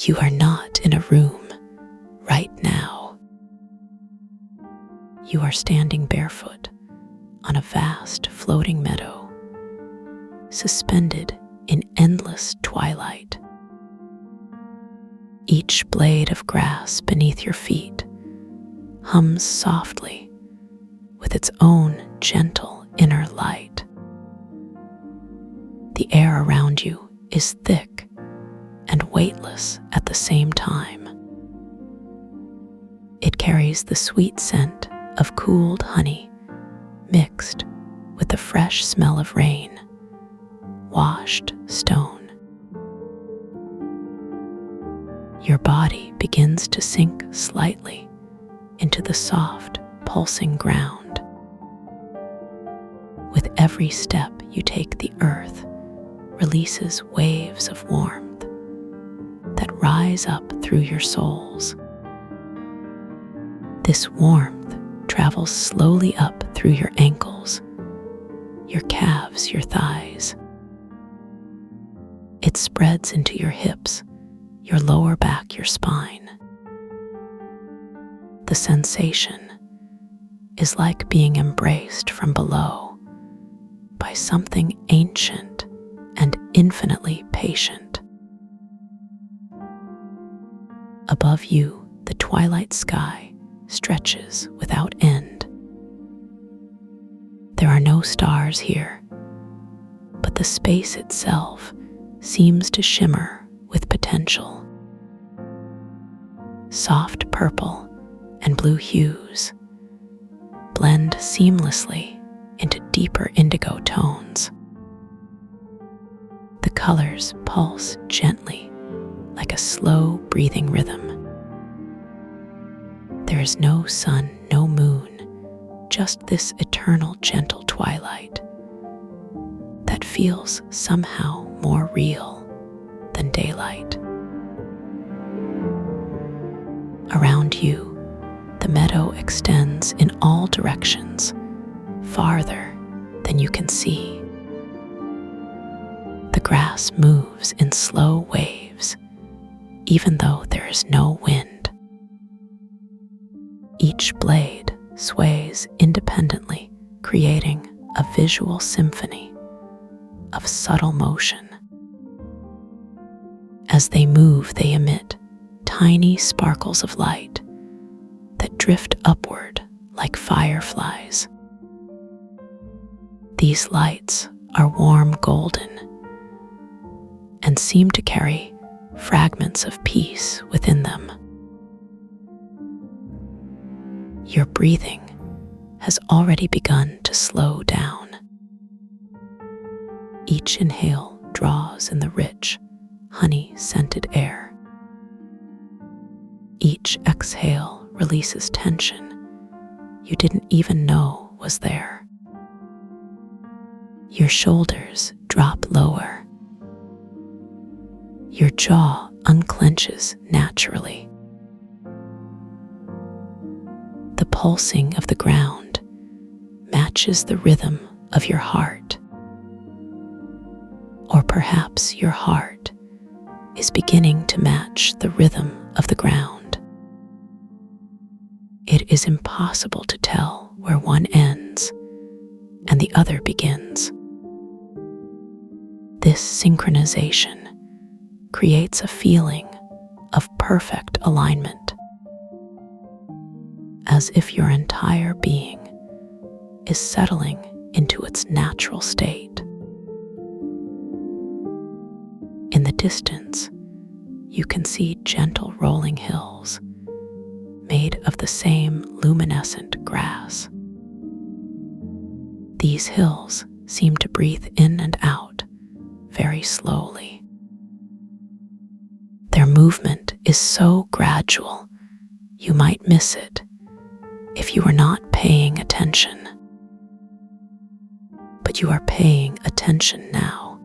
You are not in a room right now. You are standing barefoot on a vast floating meadow, suspended in endless twilight. Each blade of grass beneath your feet hums softly with its own gentle inner light. The air around you is thick and weightless at the same time. It carries the sweet scent of cooled honey mixed with the fresh smell of rain, washed stone. Your body begins to sink slightly into the soft, pulsing ground. With every step you take, the earth releases waves of warmth that rise up through your soles. This warmth travels slowly up through your ankles, your calves, your thighs. It spreads into your hips, your lower back, your spine. The sensation is like being embraced from below by something ancient and infinitely patient. Above you, the twilight sky stretches without end. There are no stars here, but the space itself seems to shimmer with potential. Soft purple and blue hues blend seamlessly into deeper indigo tones. The colors pulse gently like a slow breathing rhythm. There is no sun, no moon, just this eternal gentle twilight that feels somehow more real than daylight. Around you, the meadow extends in all directions, farther than you can see. The grass moves in slow waves, even though there is no wind. Each blade sways independently, creating a visual symphony of subtle motion. As they move, they emit tiny sparkles of light that drift upward like fireflies. These lights are warm golden and seem to carry fragments of peace within them. Your breathing has already begun to slow down. Each inhale draws in the rich, honey-scented air. Each exhale releases tension you didn't even know was there. Your shoulders drop lower. Your jaw unclenches naturally. The pulsing of the ground matches the rhythm of your heart. Or perhaps your heart is beginning to match the rhythm of the ground. It is impossible to tell where one ends and the other begins. This synchronization creates a feeling of perfect alignment, as if your entire being is settling into its natural state. In the distance, you can see gentle rolling hills made of the same luminescent grass. These hills seem to breathe in and out very slowly. Their movement is so gradual, you might miss it if you were not paying attention. But you are paying attention now.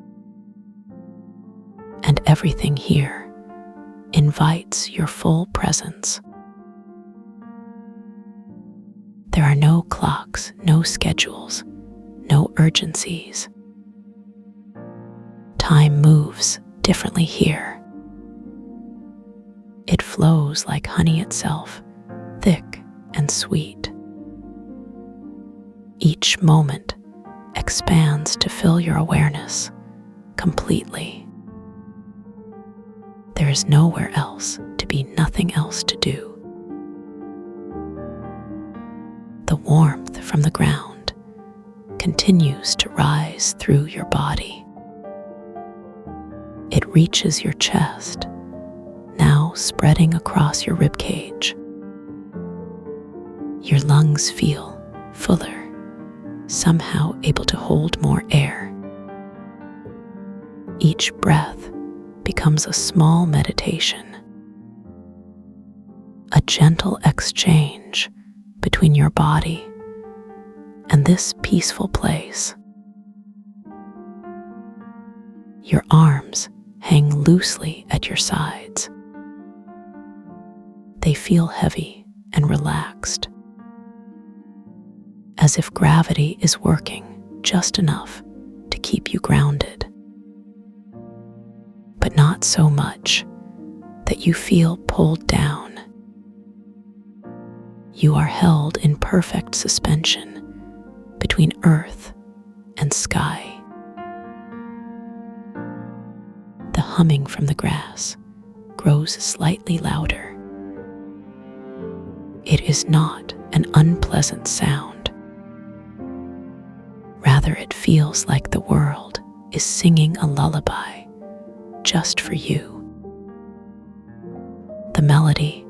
And everything here invites your full presence. There are no clocks, no schedules, no urgencies. Time moves differently here. It flows like honey itself, thick and sweet. Each moment expands to fill your awareness completely. There is nowhere else to be, nothing else to do. The warmth from the ground continues to rise through your body. It reaches your chest, now spreading across your ribcage. Your lungs feel fuller, somehow able to hold more air. Each breath becomes a small meditation, a gentle exchange between your body and this peaceful place. Your arms hang loosely at your sides. They feel heavy and relaxed, as if gravity is working just enough to keep you grounded, but not so much that you feel pulled down. You are held in perfect suspension between earth and sky. The humming from the grass grows slightly louder. It is not an unpleasant sound. Rather, it feels like the world is singing a lullaby just for you. The melody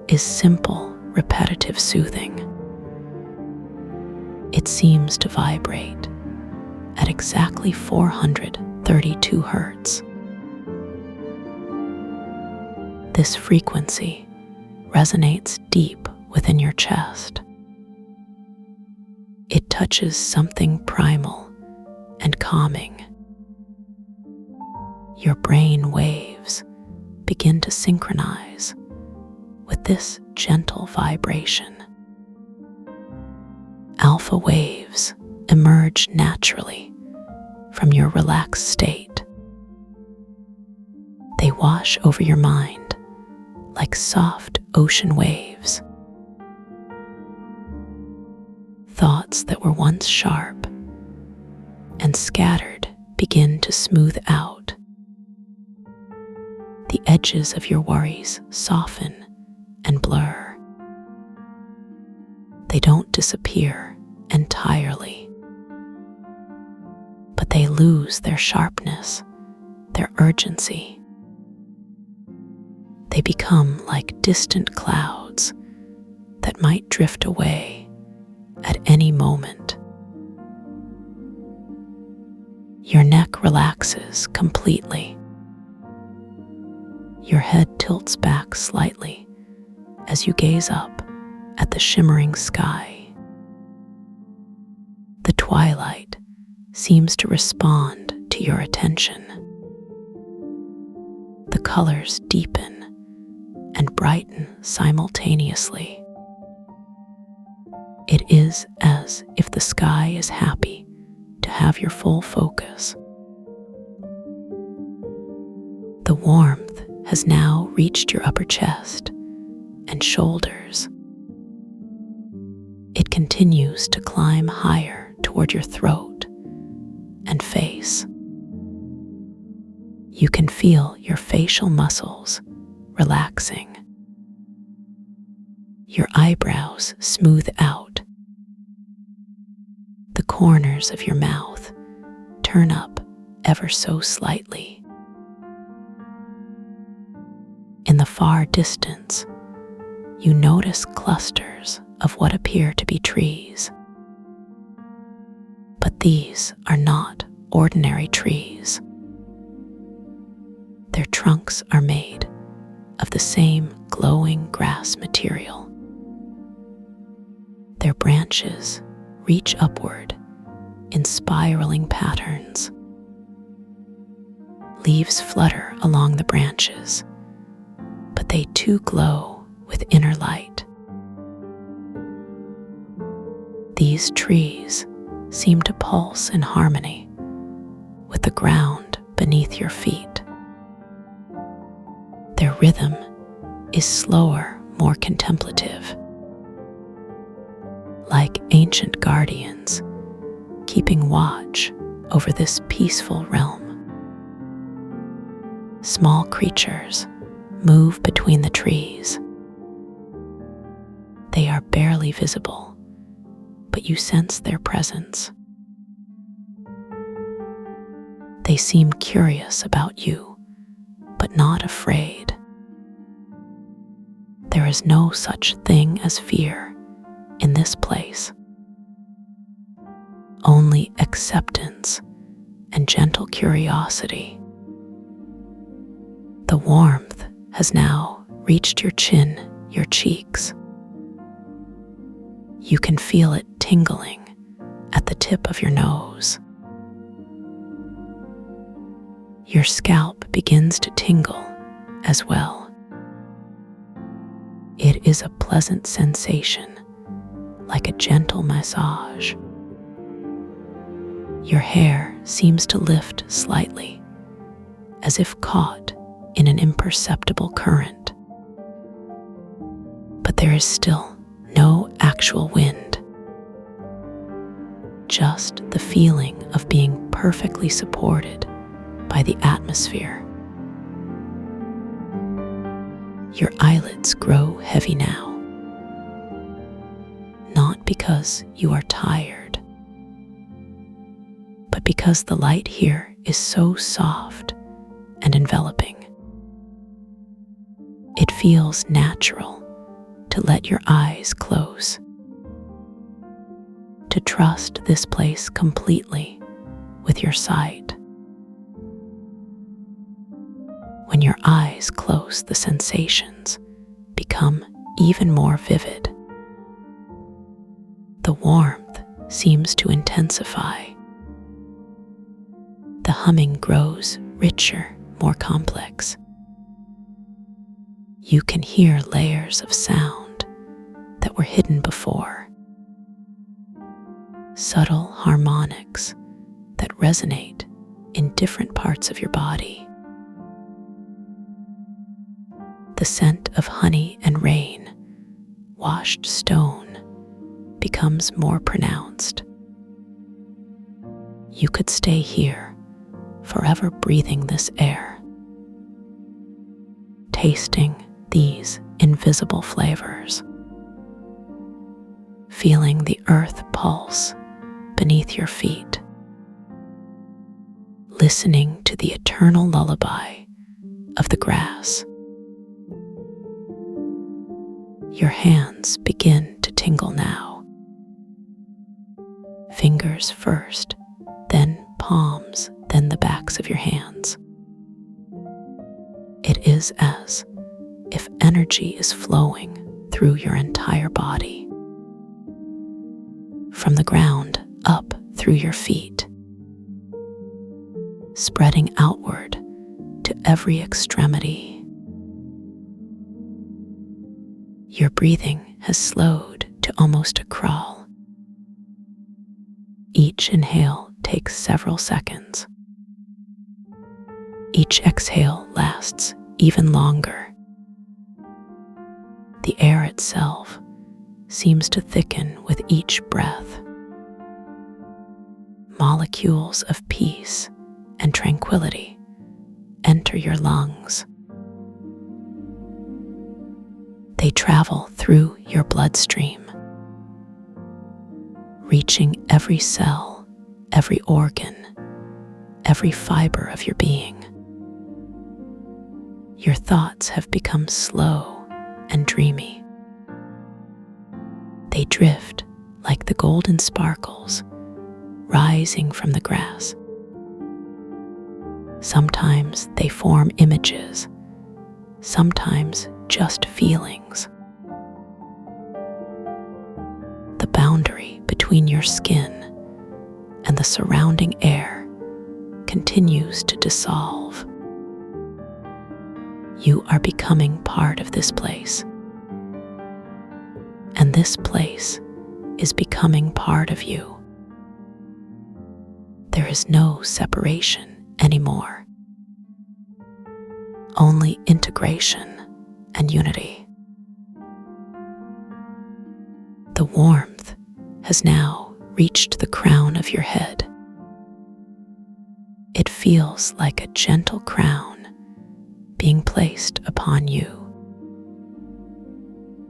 is simple, repetitive soothing. It seems to vibrate at exactly 432 hertz. This frequency resonates deep within your chest. It touches something primal and calming. Your brain waves begin to synchronize with this gentle vibration. Alpha waves emerge naturally from your relaxed state. They wash over your mind like soft ocean waves. Thoughts that were once sharp and scattered begin to smooth out. The edges of your worries soften and blur. They don't disappear entirely, but they lose their sharpness, their urgency. They become like distant clouds that might drift away at any moment. Your neck relaxes completely. Your head tilts back slightly as you gaze up at the shimmering sky. The twilight seems to respond to your attention. The colors deepen and brighten simultaneously. It is as if the sky is happy to have your full focus. The warmth has now reached your upper chest and shoulders. It continues to climb higher toward your throat and face. You can feel your facial muscles relaxing. Your eyebrows smooth out. The corners of your mouth turn up ever so slightly. In the far distance, you notice clusters of what appear to be trees. But these are not ordinary trees. Their trunks are made of the same glowing grass material. Their branches reach upward in spiraling patterns. Leaves flutter along the branches, but they too glow with inner light. These trees seem to pulse in harmony with the ground beneath your feet. Their rhythm is slower, more contemplative, like ancient guardians keeping watch over this peaceful realm. Small creatures move between the trees. They are barely visible, but you sense their presence. They seem curious about you, but not afraid. There is no such thing as fear in this place. Only acceptance and gentle curiosity. The warmth has now reached your chin, your cheeks. You can feel it tingling at the tip of your nose. Your scalp begins to tingle as well. It is a pleasant sensation, like a gentle massage. Your hair seems to lift slightly, as if caught in an imperceptible current. But there is still no actual wind, just the feeling of being perfectly supported by the atmosphere. Your eyelids grow heavy now, not because you are tired, but because the light here is so soft and enveloping. It feels natural to let your eyes close, to trust this place completely with your sight. When your eyes close, the sensations become even more vivid. The warmth seems to intensify. The humming grows richer, more complex. You can hear layers of sound that were hidden before. Subtle harmonics that resonate in different parts of your body. The scent of honey and rain, washed stone, becomes more pronounced. You could stay here, forever breathing this air, tasting these invisible flavors, feeling the earth pulse beneath your feet, listening to the eternal lullaby of the grass. Your hands begin to tingle now. Fingers first, then palms, then the backs of your hands. It is as if energy is flowing through your entire body, from the ground up through your feet, spreading outward to every extremity. Your breathing has slowed to almost a crawl. Each inhale takes several seconds. Each exhale lasts even longer. The air itself seems to thicken with each breath. Molecules of peace and tranquility enter your lungs. They travel through your bloodstream, reaching every cell, every organ, every fiber of your being. Your thoughts have become slow and dreamy. They drift like the golden sparkles rising from the grass. Sometimes they form images, sometimes just feelings. The boundary between your skin and the surrounding air continues to dissolve. You are becoming part of this place, and this place is becoming part of you. There is no separation anymore, only integration and unity. The warmth has now reached the crown of your head. It feels like a gentle crown being placed upon you,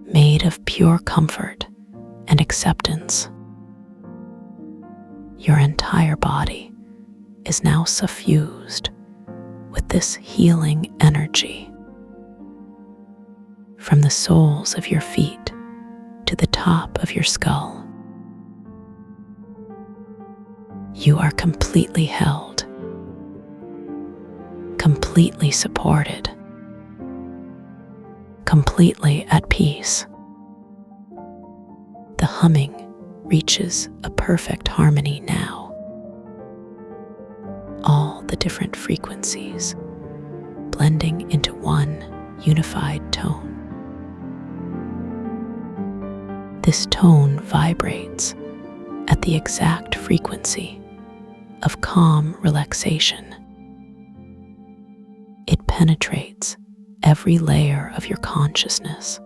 made of pure comfort and acceptance. Your entire body is now suffused with this healing energy. From the soles of your feet to the top of your skull, you are completely held, completely supported, completely at peace. The humming reaches a perfect harmony now. All the different frequencies blending into one unified tone. This tone vibrates at the exact frequency of calm relaxation. It penetrates every layer of your consciousness,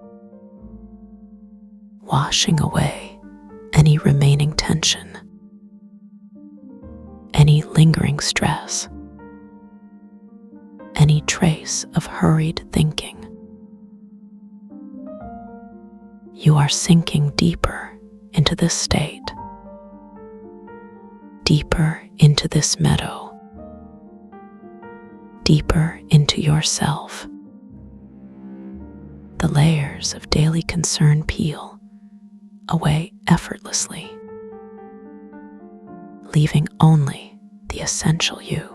washing away any remaining tension, any lingering stress, any trace of hurried thinking. You are sinking deeper into this state, deeper into this meadow, deeper into yourself. The layers of daily concern peel away effortlessly, leaving only the essential you.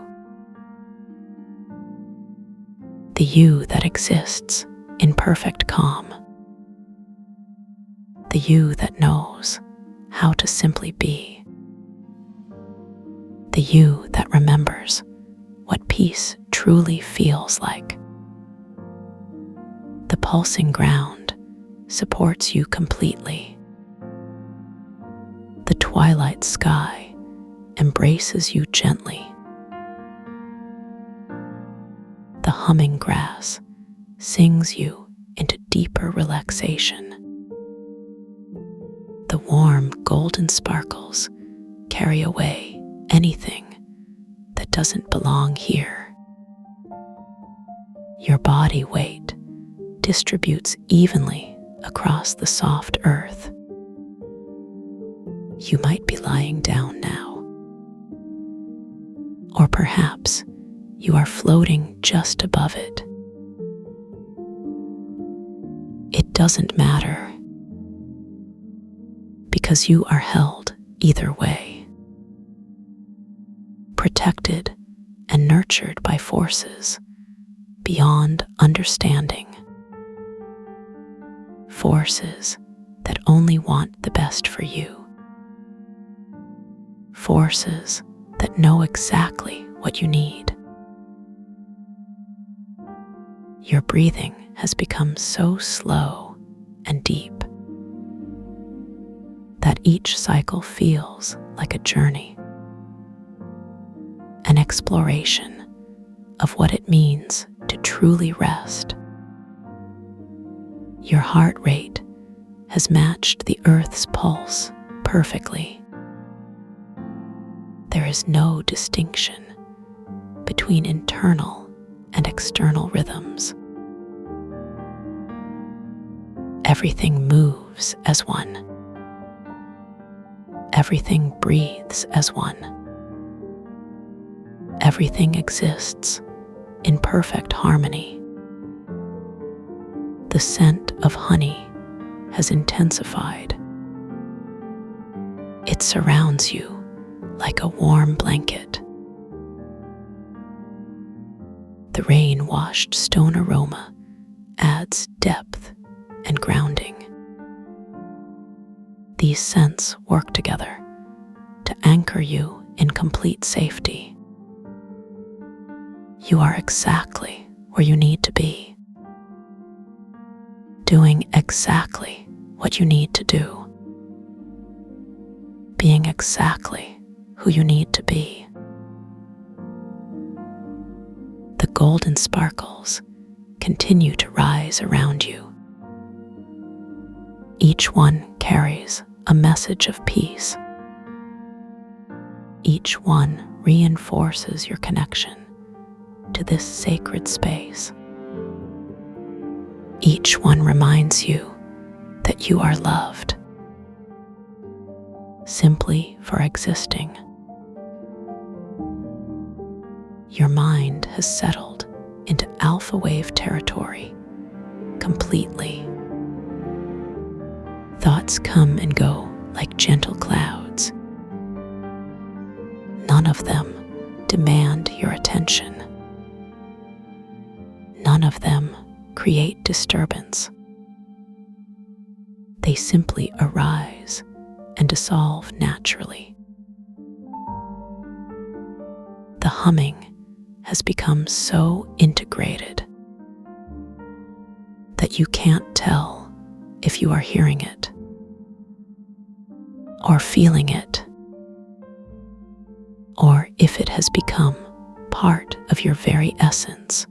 The you that exists in perfect calm. The you that knows how to simply be. The you that remembers what peace truly feels like. The pulsing ground supports you completely. The twilight sky embraces you gently. The humming grass sings you into deeper relaxation. The warm golden sparkles carry away anything that doesn't belong here. Your body weight distributes evenly across the soft earth. You might be lying down now, or perhaps you are floating just above it. It doesn't matter, because you are held either way, protected and nurtured by forces beyond understanding, forces that only want the best for you, forces that know exactly what you need. Your breathing has become so slow and deep that each cycle feels like a journey, an exploration of what it means to truly rest. Your heart rate has matched the earth's pulse perfectly. There is no distinction between internal and external rhythms. Everything moves as one. Everything breathes as one. Everything exists in perfect harmony. The scent of honey has intensified. It surrounds you like a warm blanket. The rain-washed stone aroma adds depth and grounding. These scents work together to anchor you in complete safety. You are exactly where you need to be, doing exactly what you need to do, being exactly who you need to be. The golden sparkles continue to rise around you. Each one carries a message of peace. Each one reinforces your connection to this sacred space. Each one reminds you that you are loved simply for existing. Your mind has settled into alpha wave territory completely. Thoughts come and go like gentle clouds. None of them demand your attention. None of them create disturbance. They simply arise and dissolve naturally. The humming has become so integrated that you can't tell if you are hearing it or feeling it, or if it has become part of your very essence.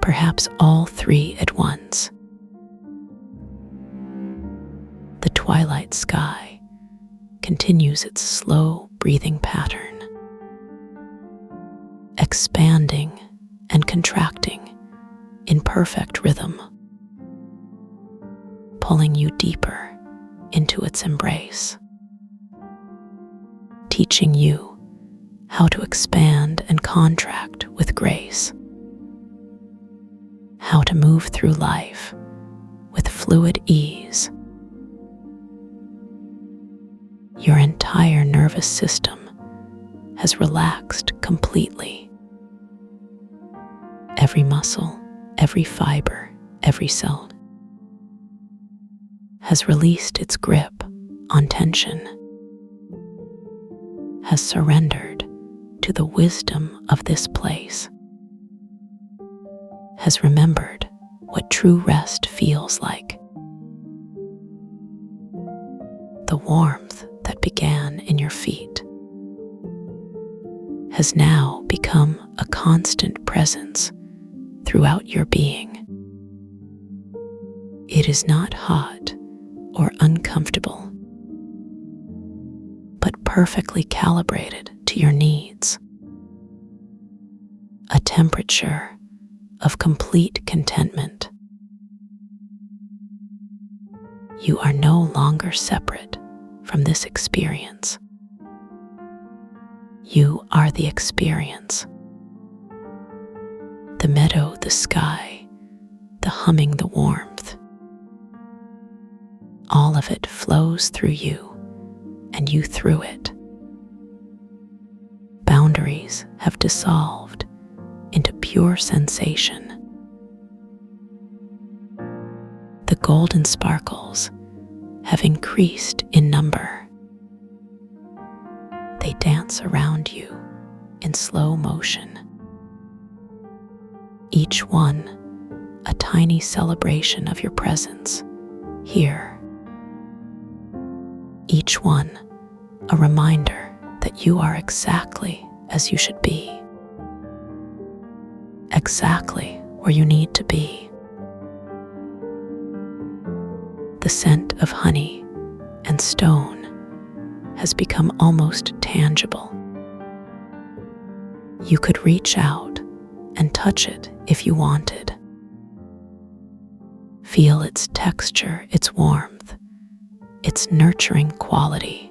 Perhaps all three at once. The twilight sky continues its slow breathing pattern, expanding and contracting in perfect rhythm, pulling you deeper into its embrace, teaching you how to expand and contract with grace, how to move through life with fluid ease. Your entire nervous system has relaxed completely. Every muscle, every fiber, every cell has released its grip on tension, has surrendered to the wisdom of this place, has remembered what true rest feels like. The warmth that began in your feet has now become a constant presence throughout your being. It is not hot or uncomfortable, but perfectly calibrated to your needs. A temperature of complete contentment. You are no longer separate from this experience. You are the experience. The meadow, the sky, the humming, the warmth. All of it flows through you and you through it. Boundaries have dissolved into pure sensation. The golden sparkles have increased in number. They dance around you in slow motion. Each one a tiny celebration of your presence here. Each one a reminder that you are exactly as you should be, exactly where you need to be. The scent of honey and stone has become almost tangible. You could reach out and touch it if you wanted. Feel its texture, its warmth, its nurturing quality.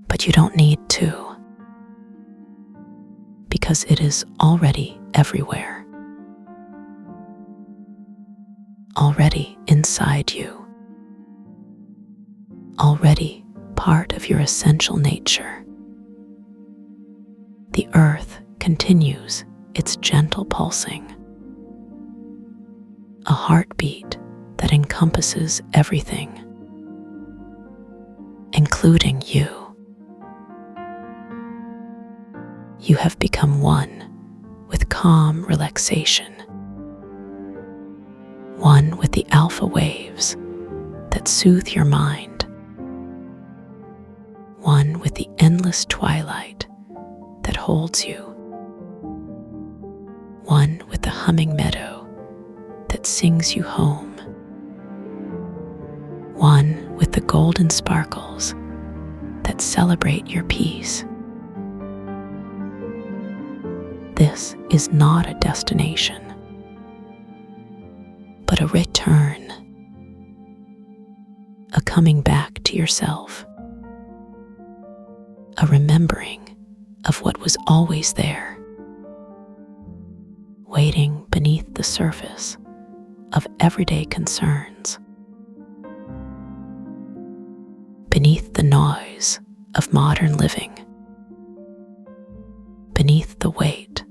But you don't need to, because it is already everywhere, already inside you, already part of your essential nature. The earth continues its gentle pulsing, a heartbeat that encompasses everything, including you. You have become one with calm relaxation, one with the alpha waves that soothe your mind, one with the endless twilight that holds you. one with the humming meadow that sings you home, one with the golden sparkles that celebrate your peace. This is not a destination, but a return, a coming back to yourself, a remembering of what was always there, waiting beneath the surface of everyday concerns, beneath the noise of modern living, beneath the weight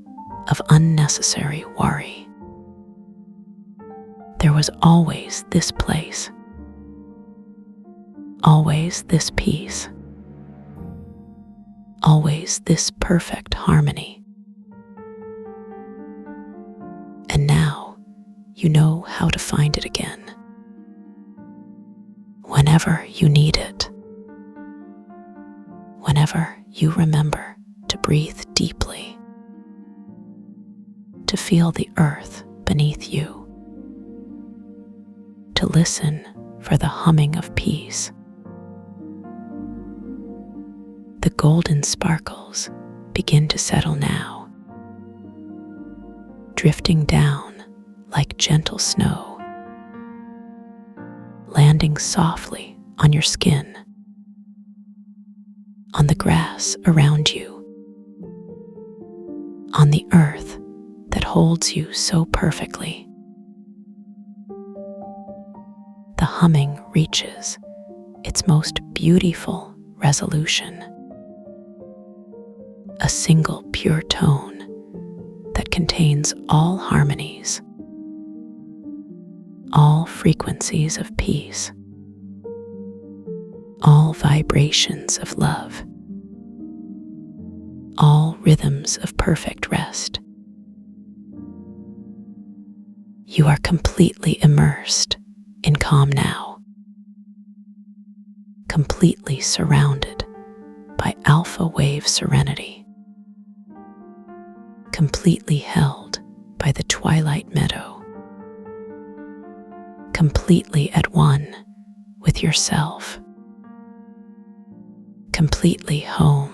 of unnecessary worry. There was always this place, always this peace, always this perfect harmony. And now you know how to find it again, whenever you need it, whenever you remember to breathe deeply, to feel the earth beneath you, to listen for the humming of peace. The golden sparkles begin to settle now, drifting down like gentle snow, landing softly on your skin, on the grass around you, on the earth that holds you so perfectly. The humming reaches its most beautiful resolution, a single pure tone that contains all harmonies, all frequencies of peace, all vibrations of love, all rhythms of perfect rest. You are completely immersed in calm now, completely surrounded by alpha wave serenity, completely held by the twilight meadow, completely at one with yourself, completely home.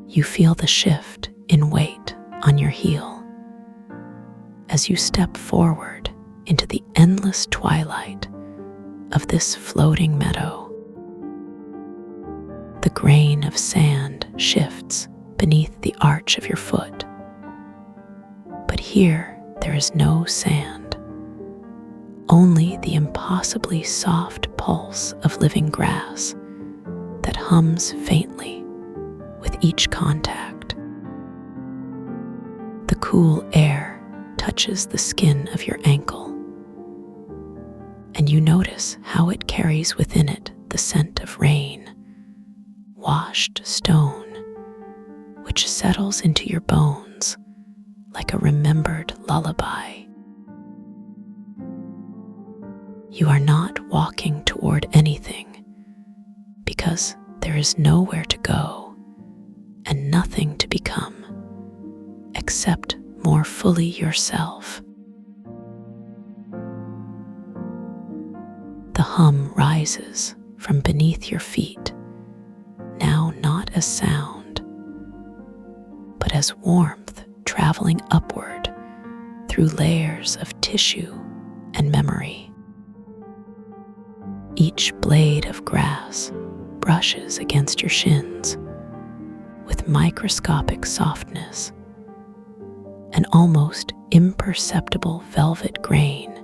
You feel the shift in weight on your heel as you step forward into the endless twilight of this floating meadow. The grain of sand shifts beneath the arch of your foot, but here there is no sand, only the impossibly soft pulse of living grass that hums faintly with each contact. The cool air touches the skin of your ankle, and you notice how it carries within it the scent of rain, washed stone, which settles into your bones like a remembered lullaby. You are not walking toward anything because there is nowhere to go and nothing to become except more fully yourself. The hum rises from beneath your feet, now not as sound, but as warmth traveling upward through layers of tissue and memory. Each blade of grass brushes against your shins with microscopic softness, an almost imperceptible velvet grain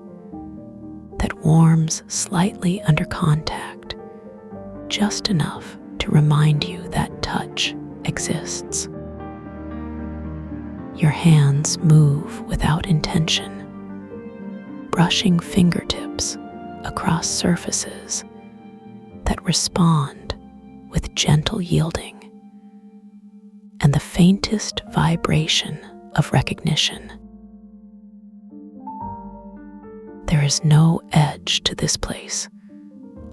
that warms slightly under contact, just enough to remind you that touch exists. Your hands move without intention, brushing fingertips across surfaces that respond with gentle yielding and the faintest vibration of recognition. is no edge to this place,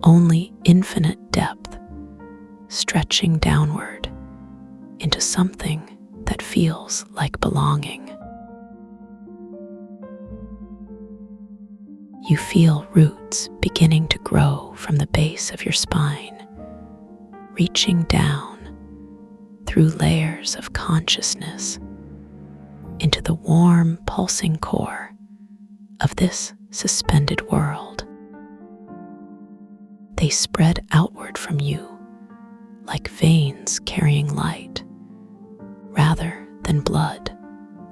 only infinite depth, stretching downward into something that feels like belonging. You feel roots beginning to grow from the base of your spine, reaching down through layers of consciousness into the warm, pulsing core of this suspended world. They spread outward from you like veins carrying light, rather than blood,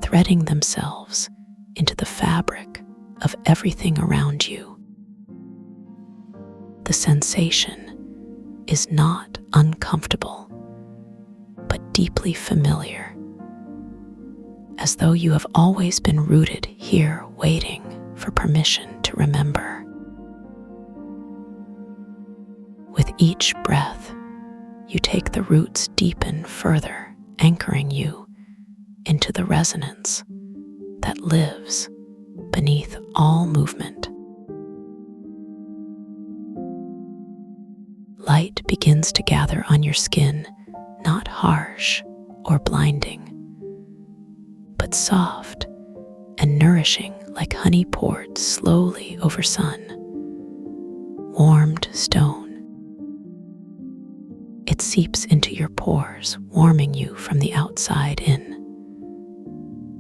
threading themselves into the fabric of everything around you. The sensation is not uncomfortable, but deeply familiar, as though you have always been rooted here, waiting for permission to remember. With each breath, you take the roots deepen further, anchoring you into the resonance that lives beneath all movement. Light begins to gather on your skin, not harsh or blinding, but soft and nourishing, like honey poured slowly over warmed stone. It seeps into your pores, warming you from the outside in,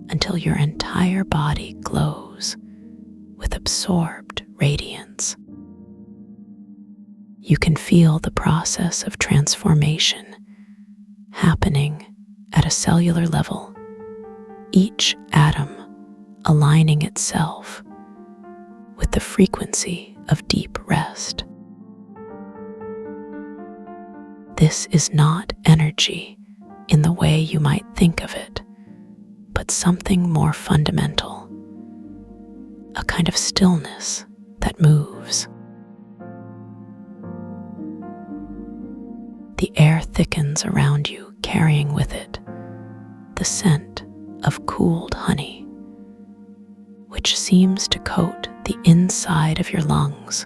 until your entire body glows with absorbed radiance. You can feel the process of transformation happening at a cellular level, each atom aligning itself with the frequency of deep rest. This is not energy in the way you might think of it, but something more fundamental, a kind of stillness that moves. The air thickens around you, carrying with it the scent of cooled honey, which seems to coat the inside of your lungs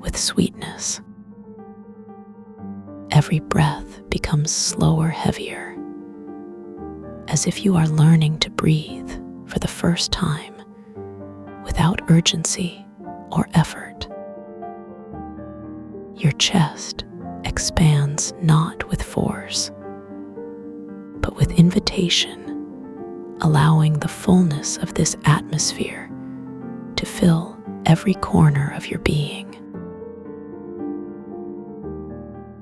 with sweetness. Every breath becomes slower, heavier, as if you are learning to breathe for the first time without urgency or effort. Your chest expands not with force, but with invitation, allowing the fullness of this atmosphere to fill every corner of your being.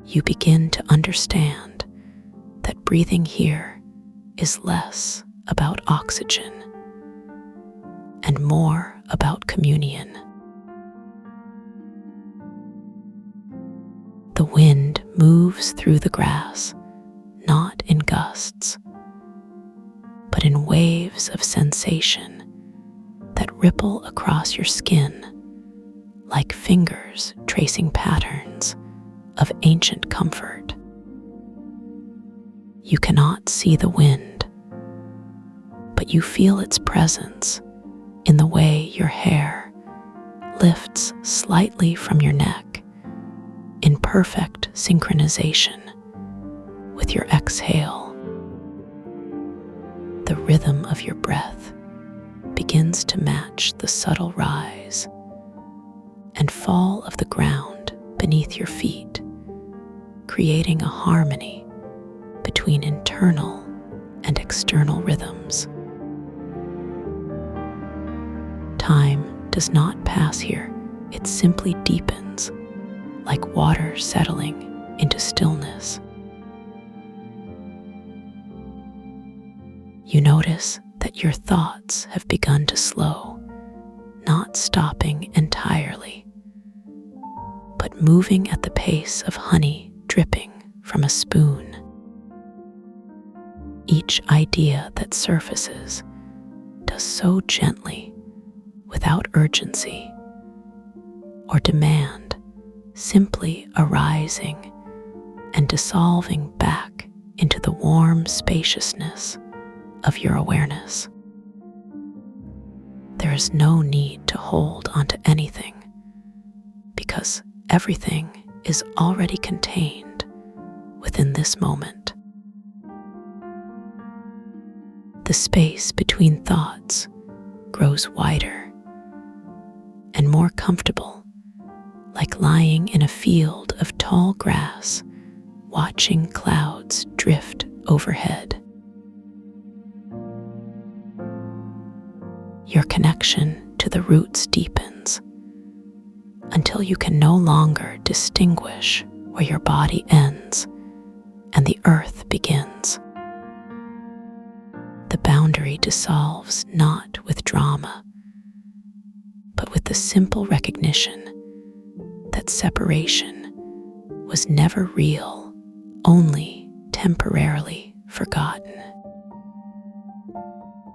You begin to understand that breathing here is less about oxygen and more about communion. The wind moves through the grass, not in gusts, but in waves of sensation that ripple across your skin like fingers tracing patterns of ancient comfort. You cannot see the wind, but you feel its presence in the way your hair lifts slightly from your neck in perfect synchronization with your exhale. The rhythm of your breath begins to match the subtle rise and fall of the ground beneath your feet, creating a harmony between internal and external rhythms. Time does not pass here, it simply deepens, like water settling into stillness. You notice that your thoughts have begun to slow, not stopping entirely, but moving at the pace of honey dripping from a spoon. Each idea that surfaces does so gently, without urgency or demand, simply arising and dissolving back into the warm spaciousness of your awareness. there is no need to hold onto anything because everything is already contained within this moment. The space between thoughts grows wider and more comfortable, like lying in a field of tall grass, watching clouds drift overhead. Your connection to the roots deepens until you can no longer distinguish where your body ends and the earth begins. The boundary dissolves not with drama, but with the simple recognition that separation was never real, only temporarily forgotten.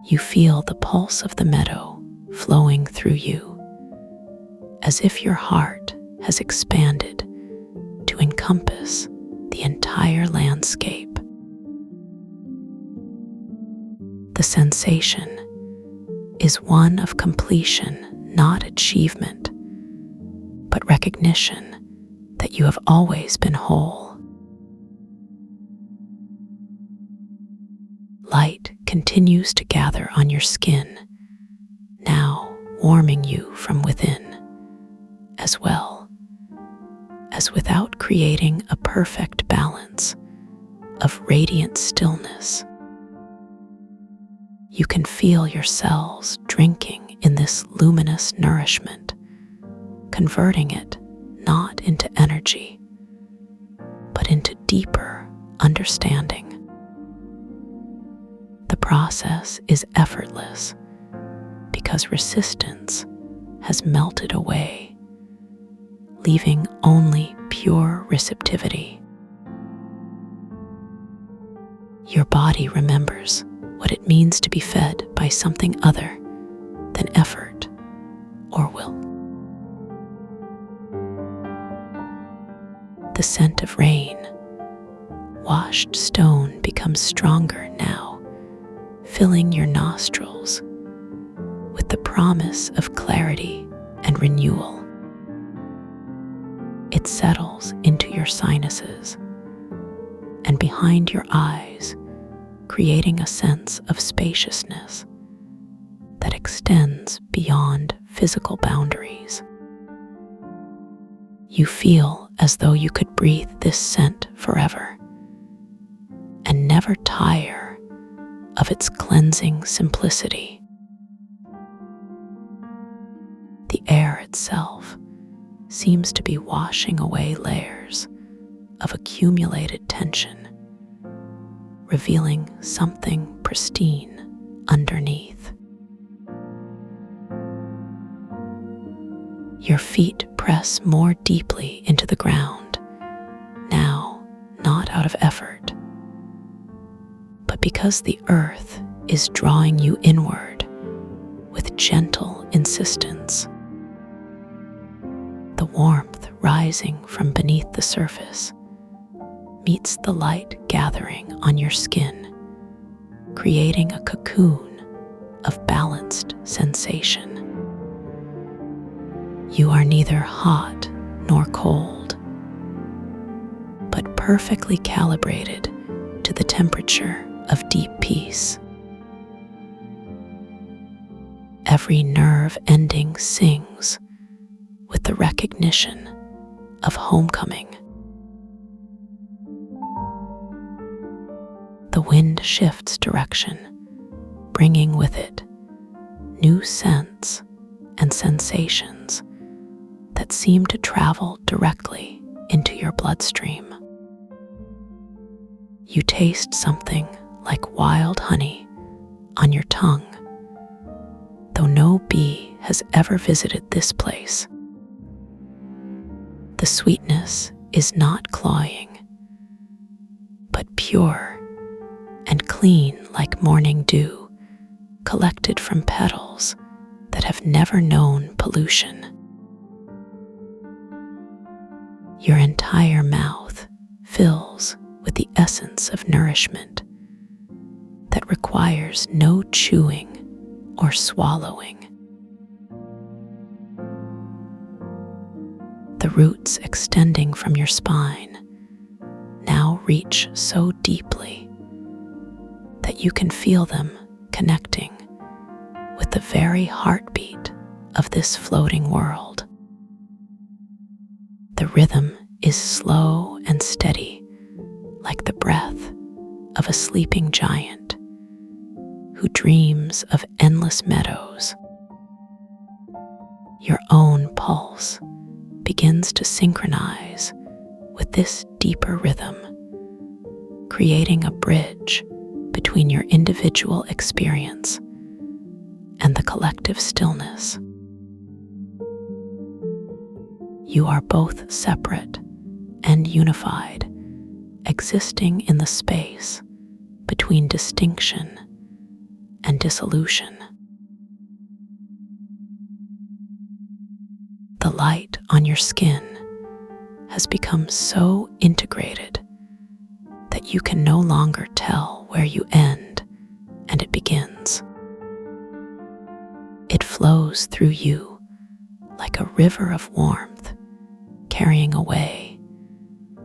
You feel the pulse of the meadow flowing through you, as if your heart has expanded to encompass the entire landscape. The sensation is one of completion, not achievement, but recognition that you have always been whole. Light continues to gather on your skin, now warming you from within, as well as without creating a perfect balance of radiant stillness. You can feel your cells drinking in this luminous nourishment, converting it not into energy, but into deeper understanding. The process is effortless because resistance has melted away, leaving only pure receptivity. Your body remembers what it means to be fed by something other than effort or will. The scent of rain, washed stone becomes stronger now, filling your nostrils with the promise of clarity and renewal. It settles into your sinuses and behind your eyes, creating a sense of spaciousness that extends beyond physical boundaries. You feel as though you could breathe this scent forever and never tire of its cleansing simplicity. The air itself seems to be washing away layers of accumulated tension, revealing something pristine underneath. Your feet press more deeply into the ground, now not out of effort, but because the earth is drawing you inward with gentle insistence. The warmth rising from beneath the surface meets the light gathering on your skin, creating a cocoon of balanced sensation. You are neither hot nor cold, but perfectly calibrated to the temperature of deep peace. Every nerve ending sings with the recognition of homecoming. The wind shifts direction, bringing with it new scents and sensations that seem to travel directly into your bloodstream. You taste something like wild honey on your tongue, though no bee has ever visited this place. The sweetness is not cloying, but pure and clean like morning dew collected from petals that have never known pollution. Your entire mouth fills with the essence of nourishment that requires no chewing or swallowing. The roots extending from your spine now reach so deeply that you can feel them connecting with the very heartbeat of this floating world. The rhythm is slow and steady, like the breath of a sleeping giant who dreams of endless meadows. Your own pulse begins to synchronize with this deeper rhythm, creating a bridge between your individual experience and the collective stillness. You are both separate and unified, existing in the space between distinction and dissolution. The light on your skin has become so integrated that you can no longer tell where you end and it begins. It flows through you like a river of warmth, carrying away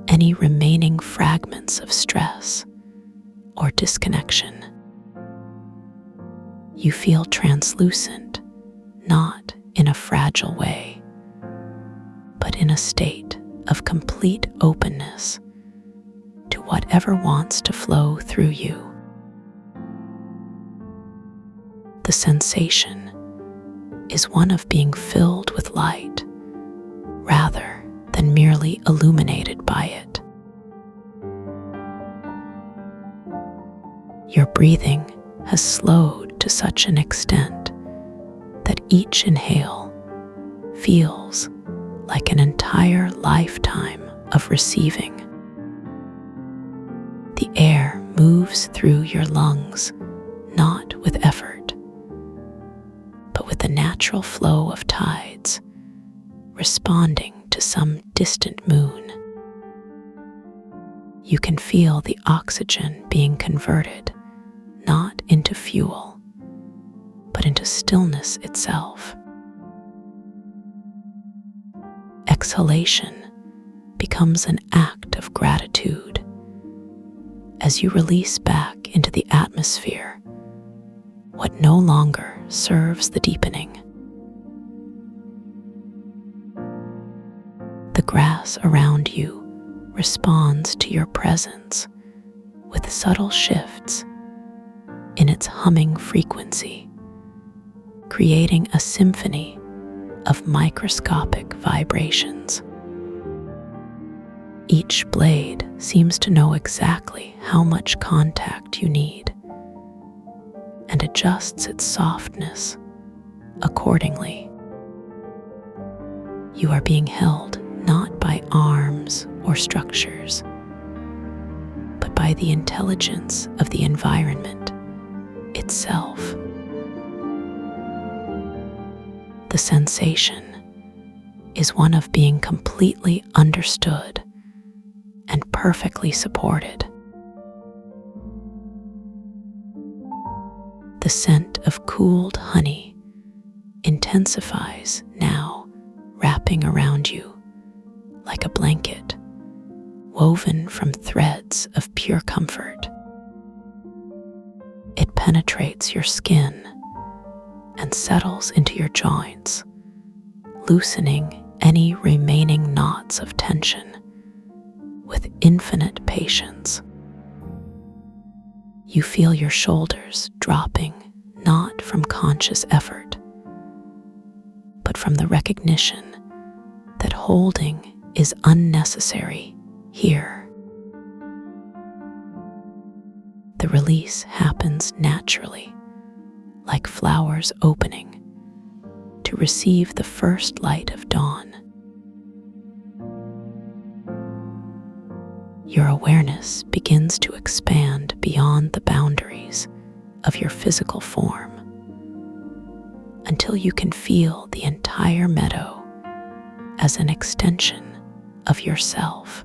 any remaining fragments of stress or disconnection. You feel translucent, not in a fragile way, but in a state of complete openness to whatever wants to flow through you. The sensation is one of being filled with light rather than merely illuminated by it. Your breathing has slowed to such an extent that each inhale feels like an entire lifetime of receiving. The air moves through your lungs, not with effort, but with the natural flow of tides, responding to some distant moon. You can feel the oxygen being converted not into fuel, but into stillness itself. Exhalation becomes an act of gratitude as you release back into the atmosphere what no longer serves the deepening. The grass around you responds to your presence with subtle shifts in its humming frequency, creating a symphony of microscopic vibrations. Each blade seems to know exactly how much contact you need and adjusts its softness accordingly. You are being held not by arms or structures, but by the intelligence of the environment itself. The sensation is one of being completely understood and perfectly supported. The scent of cooled honey intensifies now, wrapping around you like a blanket woven from threads of pure comfort. It penetrates your skin and settles into your joints, loosening any remaining knots of tension with infinite patience. You feel your shoulders dropping not from conscious effort, but from the recognition that holding is unnecessary here. The release happens naturally, like flowers opening to receive the first light of dawn. Your awareness begins to expand beyond the boundaries of your physical form until you can feel the entire meadow as an extension of yourself.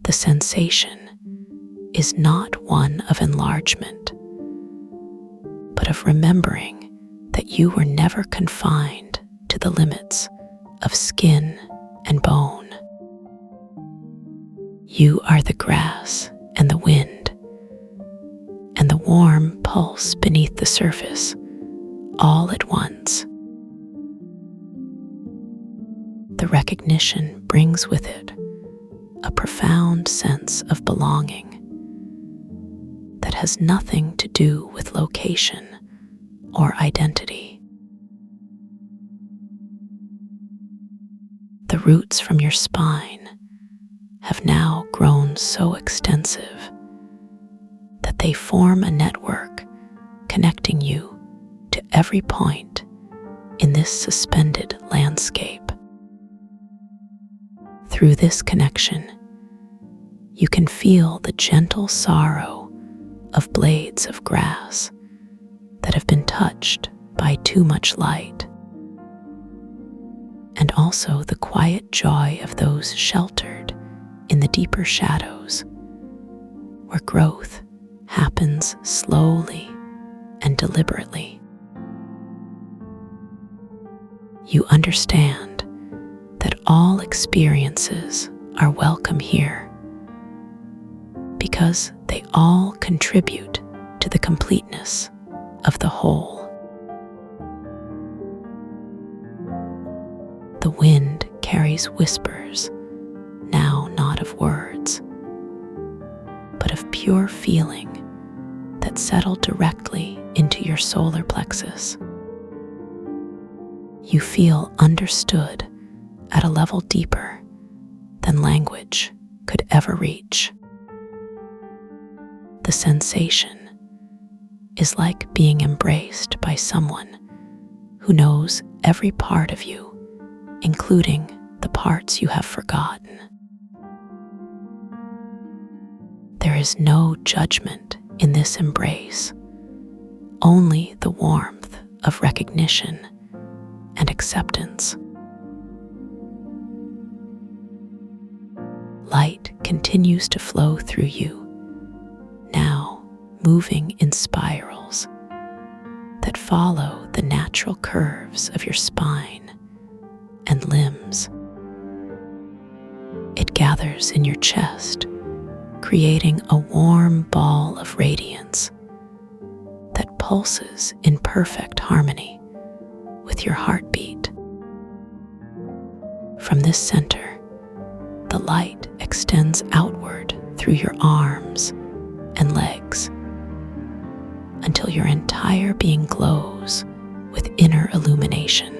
The sensation is not one of enlargement, but of remembering that you were never confined to the limits of skin and bone. You are the grass and the wind, and the warm pulse beneath the surface, all at once. The recognition brings with it a profound sense of belonging that has nothing to do with location or identity. The roots from your spine have now grown so extensive that they form a network connecting you to every point in this suspended landscape. Through this connection, you can feel the gentle sorrow of blades of grass that have been touched by too much light, and also the quiet joy of those sheltered in the deeper shadows, where growth happens slowly and deliberately. You understand that all experiences are welcome here because they all contribute to the completeness of the whole. The wind carries whispers, now not of words, but of pure feeling that settle directly into your solar plexus. You feel understood at a level deeper than language could ever reach. The sensation is like being embraced by someone who knows every part of you, including the parts you have forgotten. There is no judgment in this embrace, only the warmth of recognition and acceptance. Light continues to flow through you, now moving in spirals that follow the natural curves of your spine and limbs. It gathers in your chest, creating a warm ball of radiance that pulses in perfect harmony with your heartbeat. From this center, the light extends outward through your arms and legs until your entire being glows with inner illumination.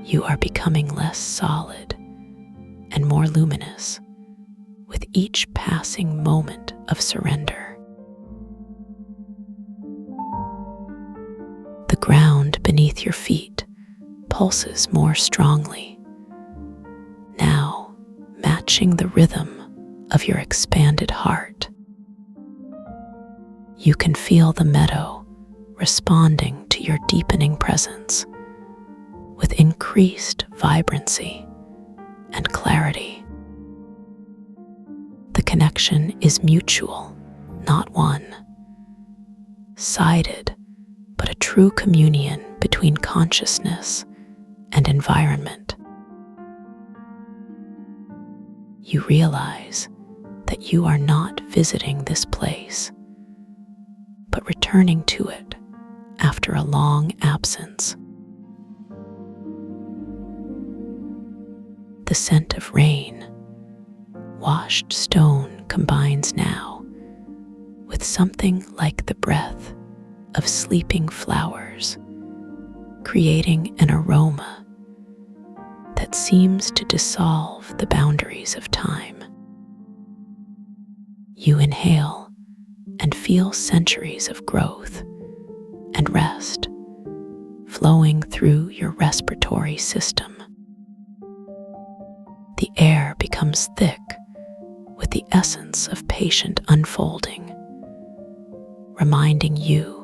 You are becoming less solid and more luminous with each passing moment of surrender. The ground beneath your feet pulses more strongly, now matching the rhythm of your expanded heart. You can feel the meadow responding to your deepening presence with increased vibrancy and clarity. The connection is mutual, not one-sided, but a true communion between consciousness and environment. You realize that you are not visiting this place, but returning to it after a long absence. The scent of rain, washed stone combines now with something like the breath of sleeping flowers, creating an aroma that seems to dissolve the boundaries of time. You inhale and feel centuries of growth and rest flowing through your respiratory system. The air becomes thick with the essence of patient unfolding, reminding you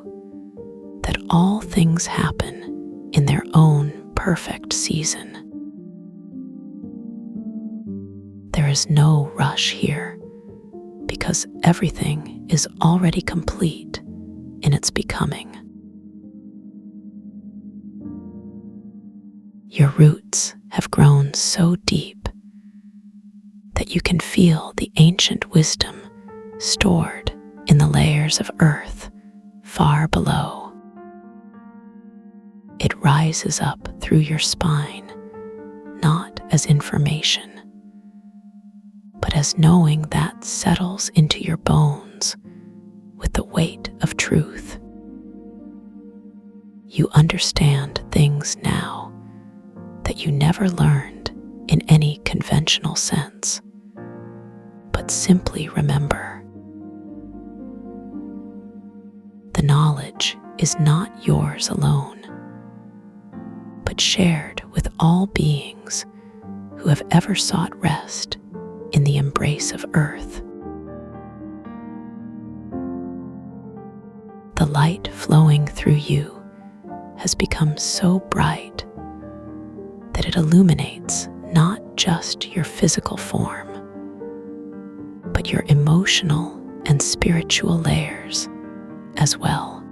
that all things happen in their own perfect season. There is no rush here because everything is already complete in its becoming. Your roots have grown so deep that you can feel the ancient wisdom stored in the layers of earth far below. It rises up through your spine, not as information, but as knowing that settles into your bones with the weight of truth. You understand things now that you never learned in any conventional sense, but simply remember. The knowledge is not yours alone, but shared with all beings who have ever sought rest in the embrace of earth. The light flowing through you has become so bright that it illuminates not just your physical form, but your emotional and spiritual layers as well.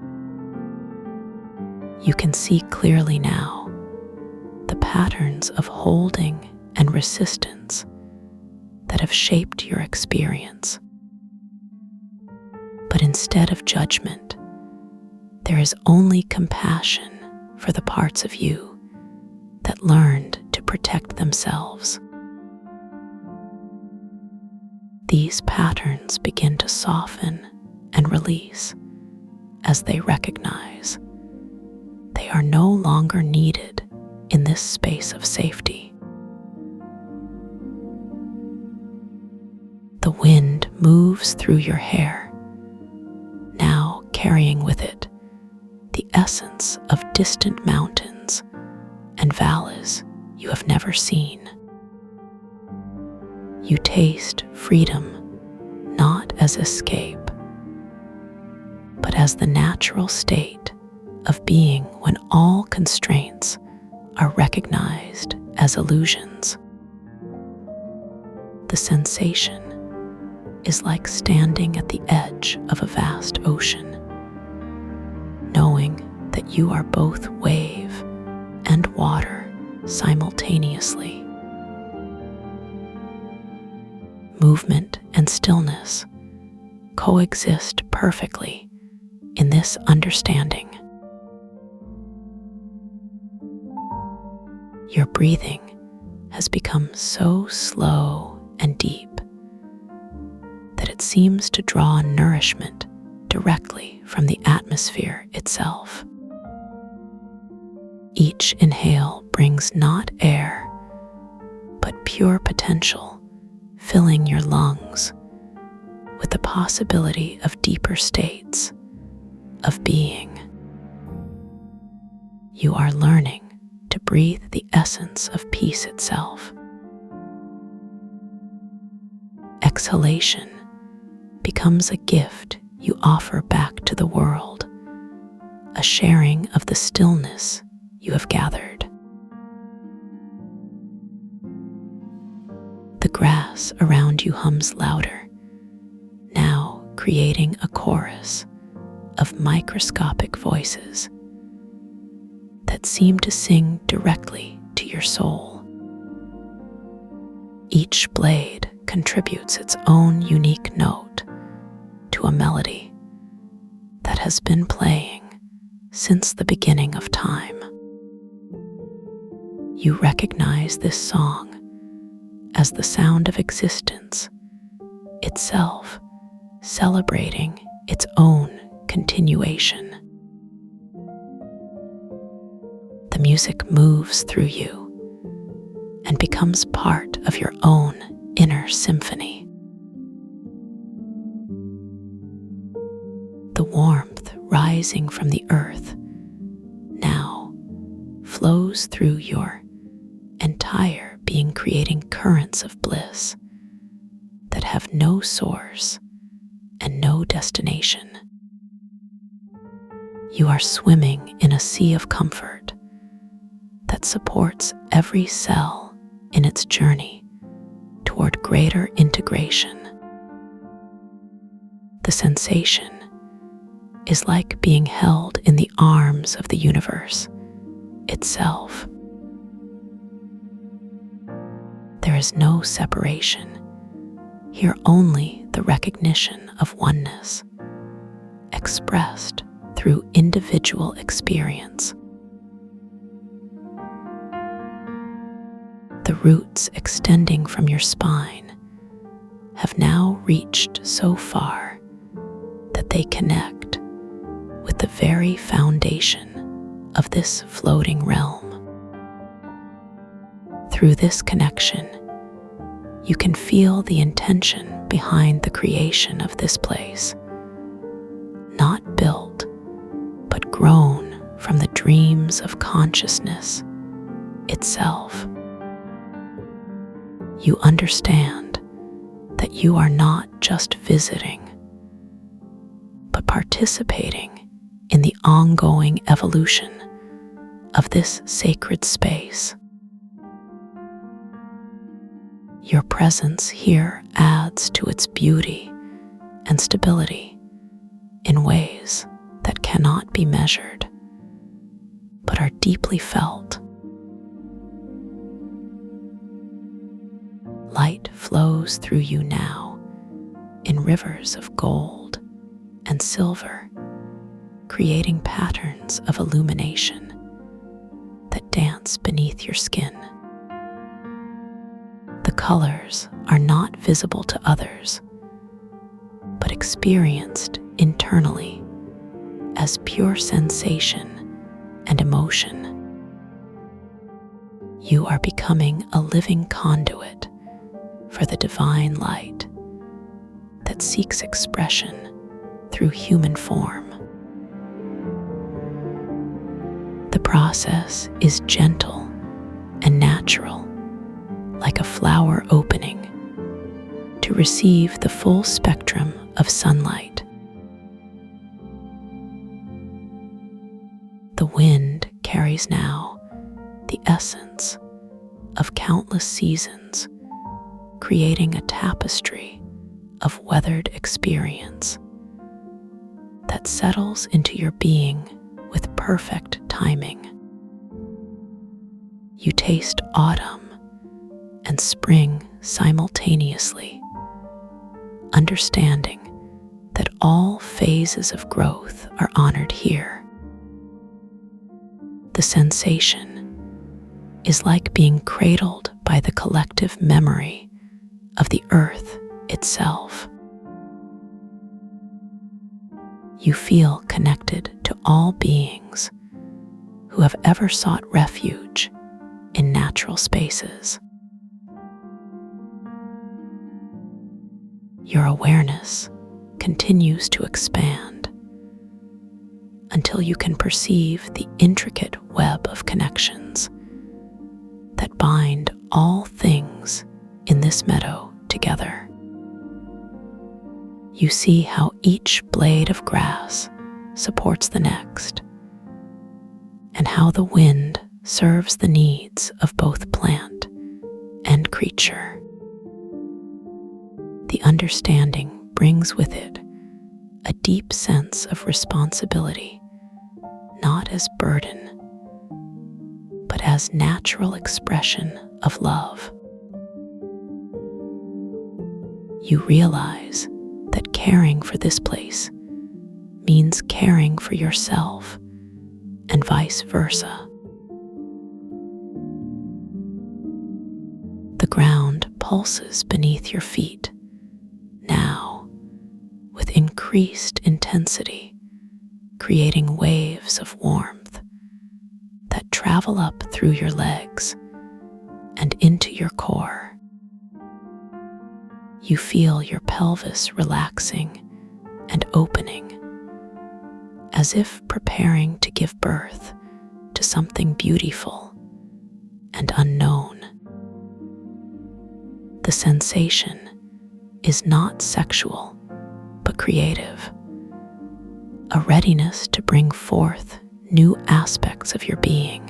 You can see clearly now the patterns of holding and resistance that have shaped your experience. But instead of judgment, there is only compassion for the parts of you that learned to protect themselves. These patterns begin to soften and release as they recognize they are no longer needed in this space of safety. The wind moves through your hair, now carrying with it the essence of distant mountains and valleys you have never seen. You taste freedom not as escape, but as the natural state of being when all constraints are recognized as illusions. The sensation is like standing at the edge of a vast ocean, knowing that you are both wave and water simultaneously. Movement and stillness coexist perfectly in this understanding. Your breathing has become so slow and deep that it seems to draw nourishment directly from the atmosphere itself. Each inhale brings not air, but pure potential, filling your lungs with the possibility of deeper states of being. You are learning to breathe the essence of peace itself. Exhalation becomes a gift you offer back to the world, a sharing of the stillness you have gathered. The grass around you hums louder, now creating a chorus of microscopic voices that seem to sing directly to your soul. Each blade contributes its own unique note to a melody that has been playing since the beginning of time. You recognize this song as the sound of existence itself, celebrating its own continuation. The music moves through you and becomes part of your own inner symphony. The warmth rising from the earth now flows through your entire being, creating currents of bliss that have no source and no destination. You are swimming in a sea of comfort that supports every cell in its journey toward greater integration. The sensation is like being held in the arms of the universe itself. there is no separation. Here only the recognition of oneness, expressed through individual experience. The roots extending from your spine have now reached so far that they connect with the very foundation of this floating realm. Through this connection, you can feel the intention behind the creation of this place, not built, but grown from the dreams of consciousness itself. You understand that you are not just visiting, but participating in the ongoing evolution of this sacred space. Your presence here adds to its beauty and stability in ways that cannot be measured, but are deeply felt. Light flows through you now in rivers of gold and silver, creating patterns of illumination that dance beneath your skin. The colors are not visible to others, but experienced internally as pure sensation and emotion. You are becoming a living conduit for the divine light that seeks expression through human form. The process is gentle and natural, like a flower opening to receive the full spectrum of sunlight. The wind carries now the essence of countless seasons, creating a tapestry of weathered experience that settles into your being with perfect timing. You taste autumn and spring simultaneously, understanding that all phases of growth are honored here. The sensation is like being cradled by the collective memory of the earth itself. You feel connected to all beings who have ever sought refuge in natural spaces. Your awareness continues to expand until you can perceive the intricate web of connections that bind all things in this meadow together. You see how each blade of grass supports the next, and how the wind serves the needs of both plant and creature. The understanding brings with it a deep sense of responsibility, not as burden, but as natural expression of love. You realize that caring for this place means caring for yourself, and vice versa. The ground pulses beneath your feet, now with increased intensity, creating waves of warmth that travel up through your legs and into your core. You feel your pelvis relaxing and opening, as if preparing to give birth to something beautiful and unknown. The sensation is not sexual, but creative, a readiness to bring forth new aspects of your being.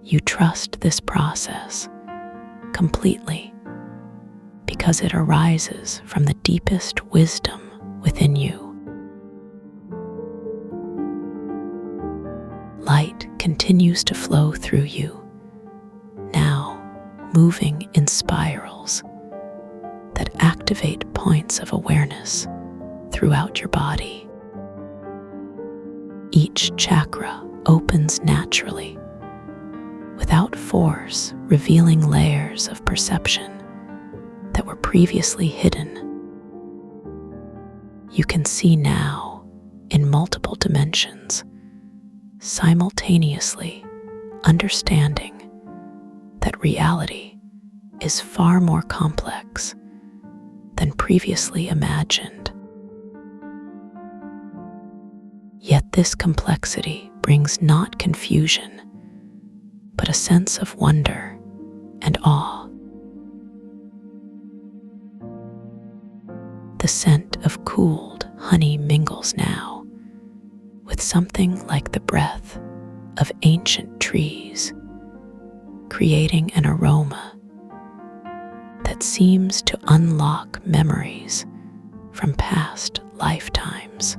You trust this process completely because it arises from the deepest wisdom within you. Light continues to flow through you, moving in spirals that activate points of awareness throughout your body. Each chakra opens naturally, without force, revealing layers of perception that were previously hidden. You can see now in multiple dimensions, simultaneously understanding that reality is far more complex than previously imagined. Yet this complexity brings not confusion, but a sense of wonder and awe. The scent of cooled honey mingles now with something like the breath of ancient trees, creating an aroma that seems to unlock memories from past lifetimes.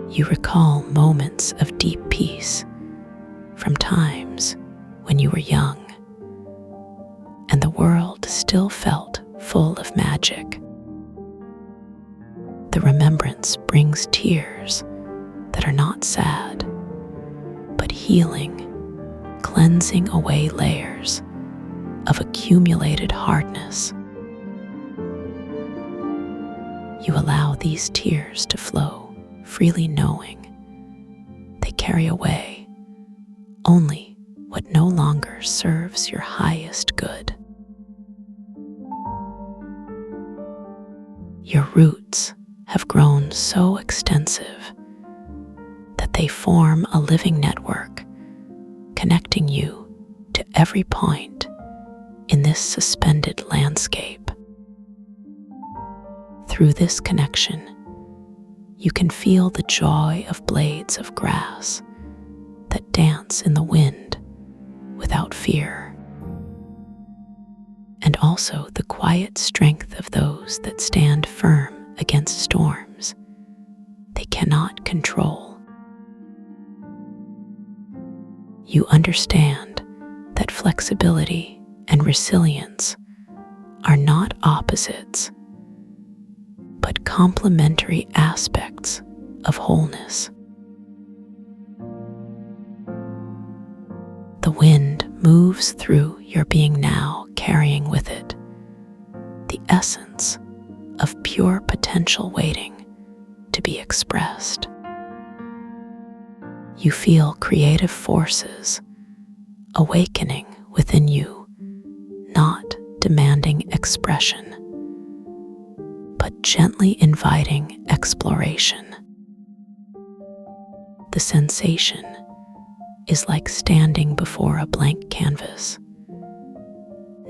You recall moments of deep peace from times when you were young and the world still felt full of magic. The remembrance brings tears that are not sad, but healing, cleansing away layers of accumulated hardness. You allow these tears to flow, freely knowing they carry away only what no longer serves your highest good. Your roots have grown so extensive that they form a living network, connecting you to every point in this suspended landscape. Through this connection, you can feel the joy of blades of grass that dance in the wind without fear, and also the quiet strength of those that stand firm against storms they cannot control. You understand that flexibility and resilience are not opposites, but complementary aspects of wholeness. The wind moves through your being now, carrying with it the essence of pure potential waiting to be expressed. You feel creative forces awakening within you, not demanding expression, but gently inviting exploration. The sensation is like standing before a blank canvas,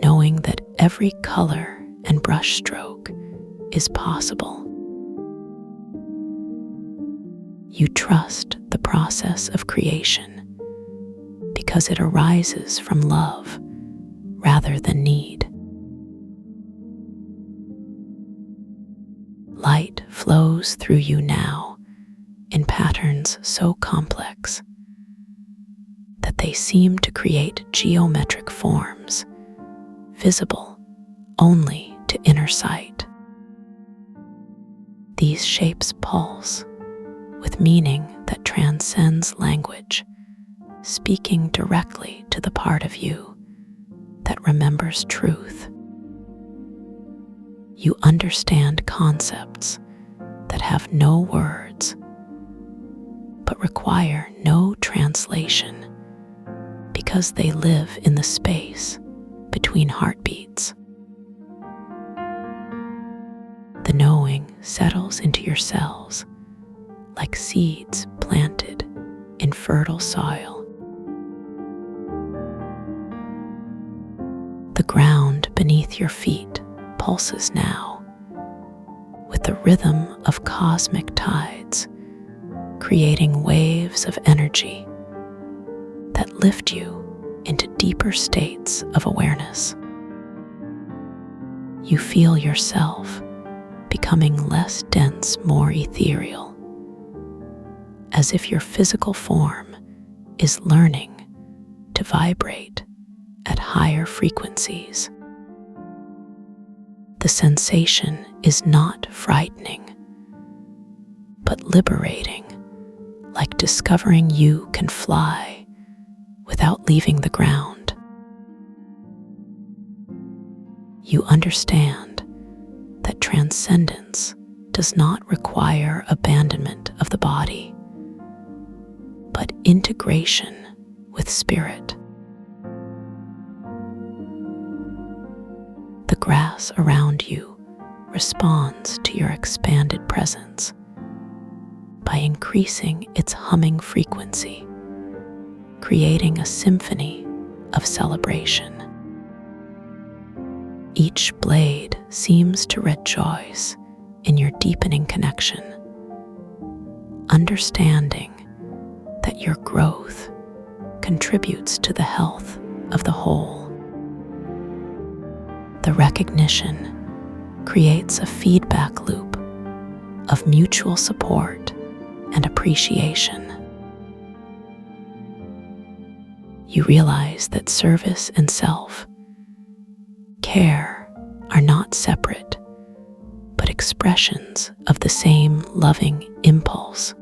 knowing that every color and brush stroke is possible. You trust the process of creation because it arises from love rather than need. Light flows through you now in patterns so complex that they seem to create geometric forms, visible only to inner sight. These shapes pulse with meaning that transcends language, speaking directly to the part of you that remembers truth. You understand concepts that have no words, but require no translation because they live in the space between heartbeats. The knowing settles into your cells like seeds planted in fertile soil. The ground beneath your feet pulses now with the rhythm of cosmic tides, creating waves of energy that lift you into deeper states of awareness. You feel yourself becoming less dense, more ethereal, as if your physical form is learning to vibrate at higher frequencies. The sensation is not frightening, but liberating, like discovering you can fly without leaving the ground. You understand that transcendence does not require abandonment of the body, but integration with spirit. The grass around you responds to your expanded presence by increasing its humming frequency, creating a symphony of celebration. Each blade seems to rejoice in your deepening connection, understanding that your growth contributes to the health of the whole. The recognition creates a feedback loop of mutual support and appreciation. You realize that service and self-care are not separate, but expressions of the same loving impulse.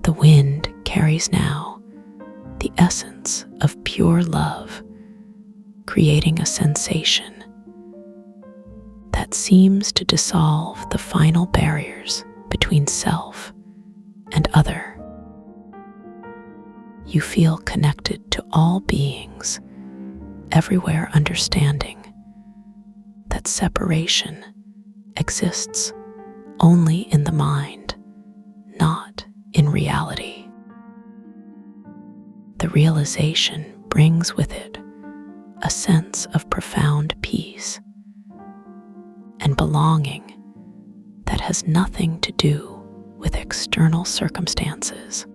The wind carries now the essence of pure love, creating a sensation that seems to dissolve the final barriers between self and other. You feel connected to all beings, everywhere, understanding that separation exists only in the mind, not in reality. The realization brings with it a sense of profound peace and belonging that has nothing to do with external circumstances.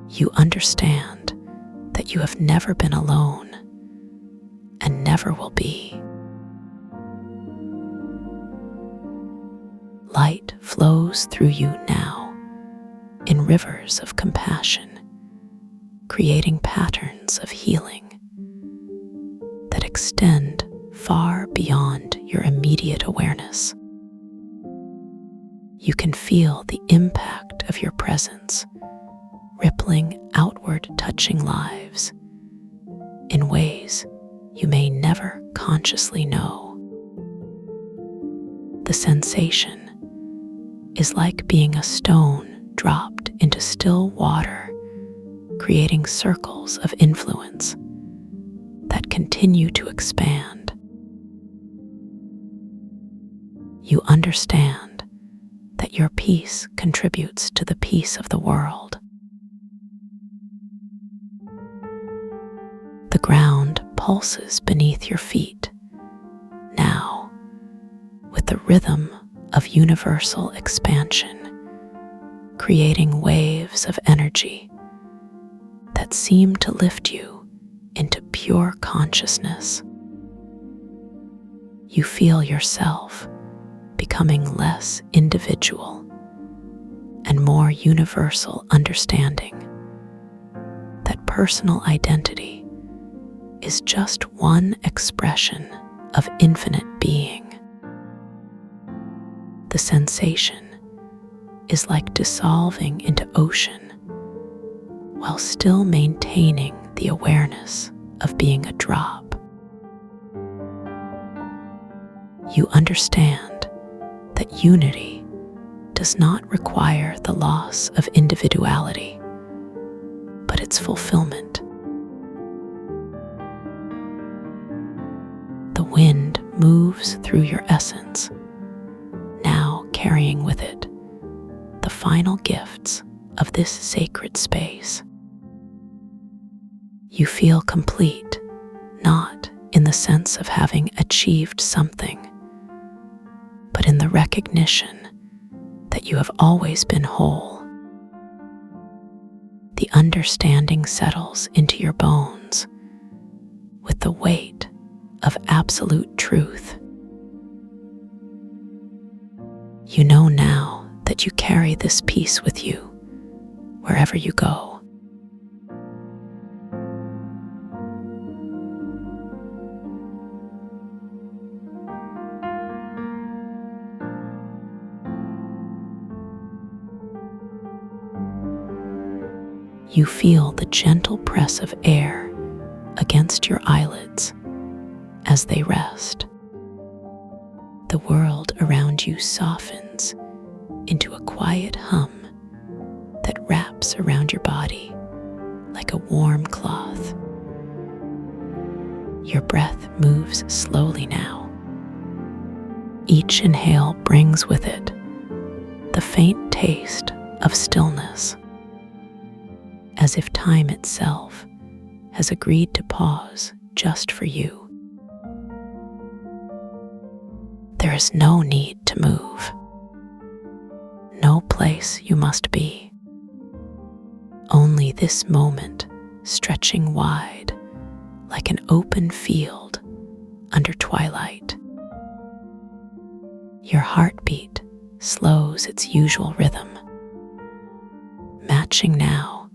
You understand that you have never been alone and never will be. Light flows through you now in rivers of compassion, creating patterns of healing that extend far beyond your immediate awareness. You can feel the impact of your presence rippling outward, touching lives in ways you may never consciously know. The sensation is like being a stone dropped into still water, creating circles of influence that continue to expand. You understand that your peace contributes to the peace of the world. The ground pulses beneath your feet, now with the rhythm of universal expansion, creating waves of energy that seem to lift you into pure consciousness. You feel yourself becoming less individual and more universal, understanding that personal identity is just one expression of infinite being. The sensation is like dissolving into ocean while still maintaining the awareness of being a drop. You understand that unity does not require the loss of individuality, but its fulfillment. The wind moves through your essence, now carrying with it the final gifts of this sacred space. You feel complete, not in the sense of having achieved something, but in the recognition that you have always been whole. The understanding settles into your bones with the weight of absolute truth. You know now that you carry this peace with you wherever you go. You feel the gentle press of air against your eyelids as they rest. The world around you softens into a quiet hum that wraps around your body like a warm cloth. Your breath moves slowly now. Each inhale brings with it the faint taste of stillness, as if time itself has agreed to pause just for you. There is no need to move, no place you must be, only this moment stretching wide like an open field under twilight. Your heartbeat slows its usual rhythm, matching now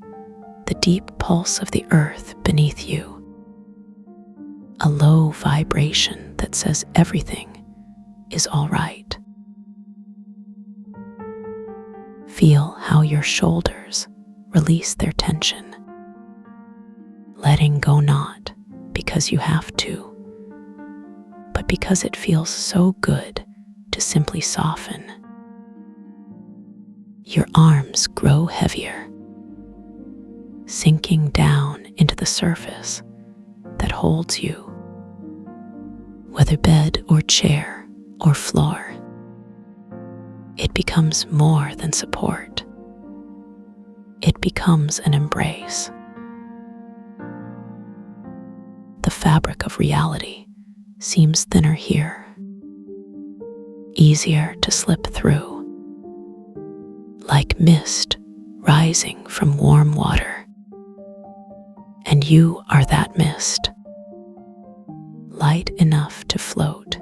the deep pulse of the earth beneath you, a low vibration that says everything is all right. Feel how your shoulders release their tension, letting go not because you have to, but because it feels so good to simply soften. Your arms grow heavier, sinking down into the surface that holds you, whether bed or chair or floor. It becomes more than support. It becomes an embrace. The fabric of reality seems thinner here, easier to slip through, like mist rising from warm water. And you are that mist, light enough to float,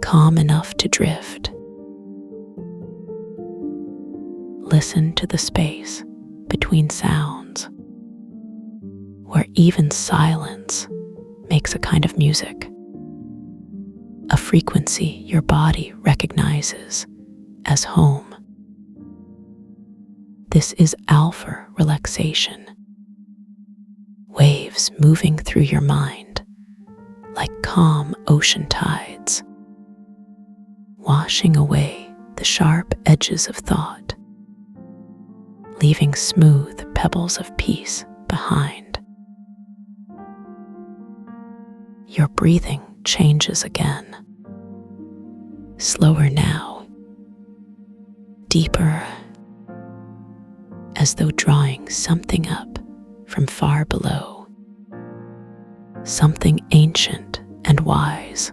calm enough to drift. Listen to the space between sounds, where even silence makes a kind of music, a frequency your body recognizes as home. This is alpha relaxation, waves moving through your mind like calm ocean tides, washing away the sharp edges of thought, leaving smooth pebbles of peace behind. Your breathing changes again, slower now, deeper, as though drawing something up from far below, something ancient and wise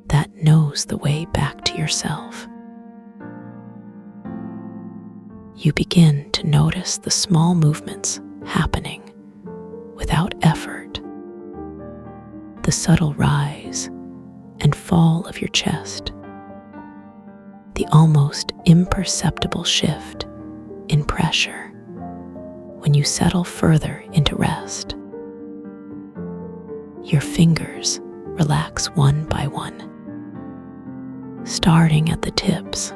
that knows the way back to yourself. You begin to notice the small movements happening without effort, the subtle rise and fall of your chest, the almost imperceptible shift in pressure when you settle further into rest. Your fingers relax one by one, starting at the tips,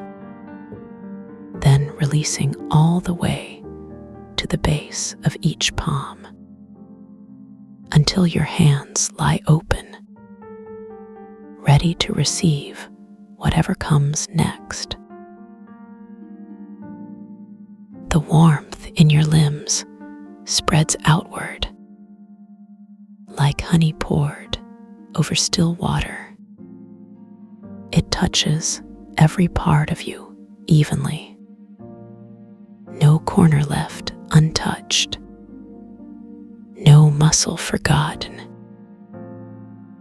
then releasing all the way to the base of each palm, until your hands lie open, ready to receive whatever comes next. The warmth in your limbs spreads outward, like honey poured over still water. It touches every part of you evenly, no corner left untouched, no muscle forgotten,